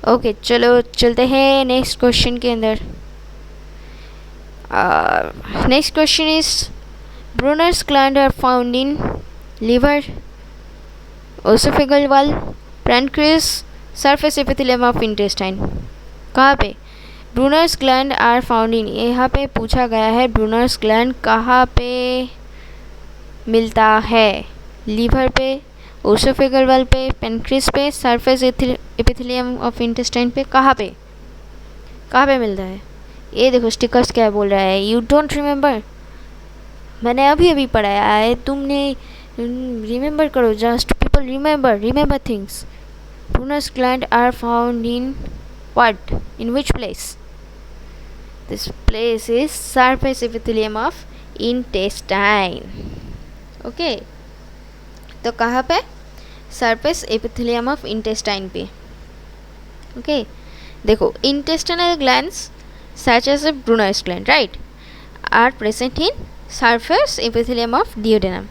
ओके चलो चलते हैं नेक्स्ट क्वेश्चन के अंदर। Next question is Brunner's gland are found in liver, oesophageal valve, pancreas, surface epithelium of intestine. कहाँ पे? Brunner's gland are found in, यहाँ पे पूछा गया है ब्रूनर्स ग्लैंड कहाँ पे मिलता है? लीवर पे, ओसोफेगल वाल्व पे, पैनक्रियास पे, सरफेस एपिथेलियम ऑफ इंटेस्टाइन पे, कहाँ पे मिलता है? ये देखो स्टिकर्स क्या बोल रहा है, यू डोंट रिमेंबर। मैंने अभी पढ़ाया है, तुमने रिमेंबर करो, just people remember things. Brunner's gland are found in what? In which place? This place is surface epithelium of intestine. Okay, तो कहाँ पे? surface epithelium of intestine पे। okay, देखो intestinal glands such as a Brunner's gland, right, are present in surface epithelium of duodenum.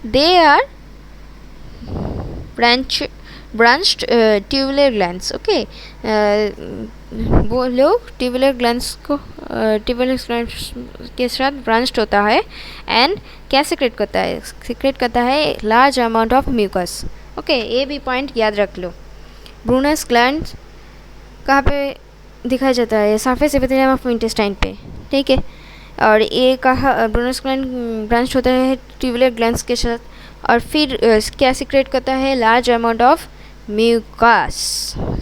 They are branched tubular glands, okay। वो लोग tubular glands के साथ branched होता है, एंड क्या सीक्रेट करता है large amount of mucus, okay. ये भी पॉइंट याद रख लो। ब्रूनर्स ग्लैंड कहाँ पे दिखाया जाता है? सरफेस एपिथेलियम ऑफ इंटेस्टाइन पे, ठीक है। और ये कहाँ ब्रूनर्स ग्लैंड ब्रांच होता है ट्यूबुलर ग्लैंड्स के साथ, और फिर क्या सीक्रेट करता है? Large amount of mucus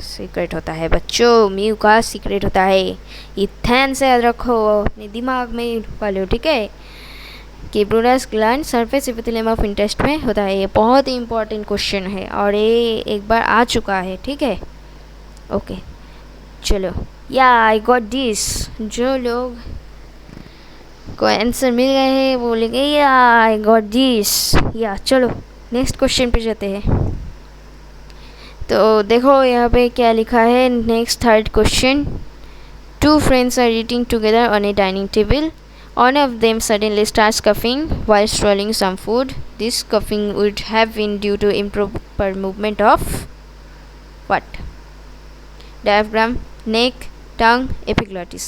secrete होता है बच्चों, म्यूकस सीक्रेट होता है। ये ध्यान से याद रखो, अपने दिमाग में ढुका लो, ठीक है, कि Brunner's gland surface epithelium of interest में होता है। ये बहुत ही इंपॉर्टेंट क्वेश्चन है और ये एक बार आ चुका है, ठीक है। ओके चलो, या आई गॉट दिस। जो लोग को आंसर मिल गए हैं वो बोलेंगे या आई गॉट दिस। या चलो नेक्स्ट क्वेश्चन पे जाते हैं। तो देखो यहाँ पे क्या लिखा है, next third question. Two friends are eating together on a dining table. One of them suddenly starts coughing while swallowing some food. This coughing would have been due to improper movement of what? Diaphragm, neck, tongue, epiglottis.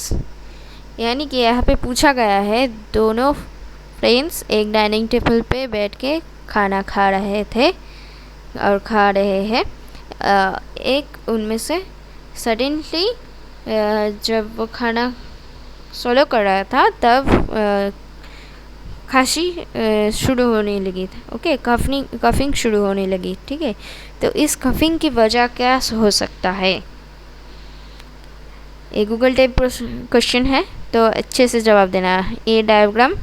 यानी कि यहाँ पे पूछा गया है, दोनों friends एक dining table पे बैठ के खाना खा रहे थे और खा रहे हैं। एक उनमें से सडनली जब वो खाना सोलो कर रहा था तब खांसी शुरू होने लगी थी, ओके, कफिंग शुरू होने लगी, ठीक है। तो इस कफिंग की वजह क्या हो सकता है? ये गूगल टाइप क्वेश्चन है तो अच्छे से जवाब देना। A diagram,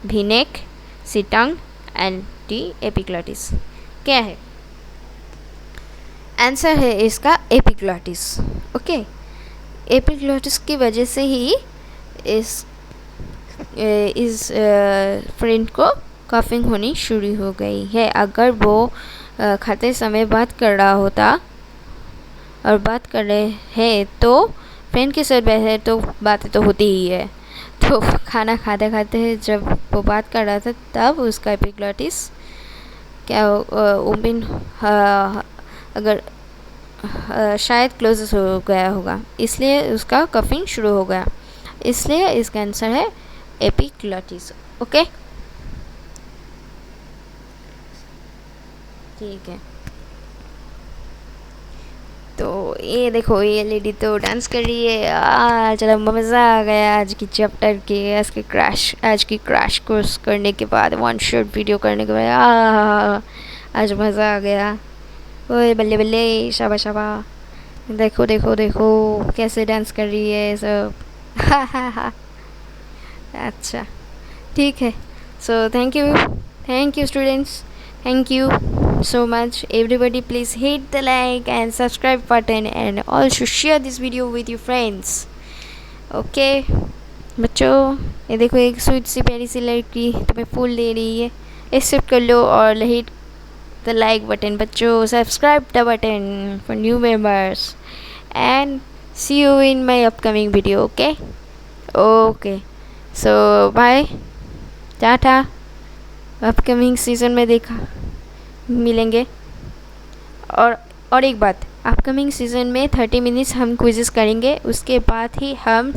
b neck, c tongue and d epiglottis. क्या है आंसर है इसका एपिग्लॉटिस। ओके, एपिग्लॉटिस की वजह से ही इस फ्रेंड को कफिंग होनी शुरू हो गई है। अगर वो खाते समय बात कर रहा होता और बात कर रहे हैं तो फ्रेंड के साथ बैठे तो बातें तो होती ही है, तो खाना खाते खाते जब वो बात कर रहा था तब उसका एपिग्लॉटिस क्या ओपन अगर शायद क्लोज हो गया होगा, इसलिए उसका कफिंग शुरू हो गया। इसलिए इसका आंसर है एपिग्लॉटिस। ओके, ठीक है। तो ये देखो, ये लेडी तो डांस कर रही है। चलो, मज़ा आ गया आज की चैप्टर के, आज की क्रैश कोर्स करने के बाद, वन शॉट वीडियो करने के बाद आज मज़ा आ गया। ओए बल्ले बल्ले, शाबा शाबा, देखो देखो देखो कैसे डांस कर रही है सब। अच्छा, ठीक है। So thank you students, thank you so much everybody. Please hit the like and subscribe button and also share this video with your friends. Okay बच्चों, ये देखो एक स्वीट सी प्यारी सी लड़की तुम्हें फूल दे रही है, एक्सेप्ट कर लो और हिट द लाइक बटन बच्चों, subscribe the button for new members and see you in my upcoming video. Okay, so bye, Tata. Upcoming season में मिलेंगे। और एक बात, अपकमिंग सीज़न में 30 मिनट्स हम क्विज़ेस करेंगे, उसके बाद ही हम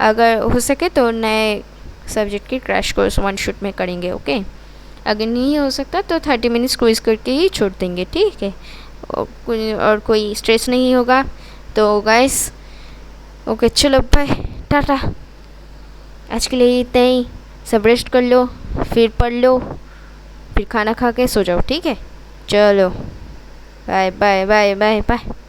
अगर हो सके तो नए सब्जेक्ट की क्रैश कोर्स वन शॉट में करेंगे। ओके, अगर नहीं हो सकता तो 30 मिनट्स क्विज़ करके ही छोड़ देंगे, ठीक है। और कोई स्ट्रेस नहीं होगा तो गाइस। ओके, चलो बाय, टाटा। आज के लिए इतना ही। सब रेस्ट कर लो, फिर पढ़ लो, फिर खाना खा के सो जाओ, ठीक है। चलो bye bye bye bye bye.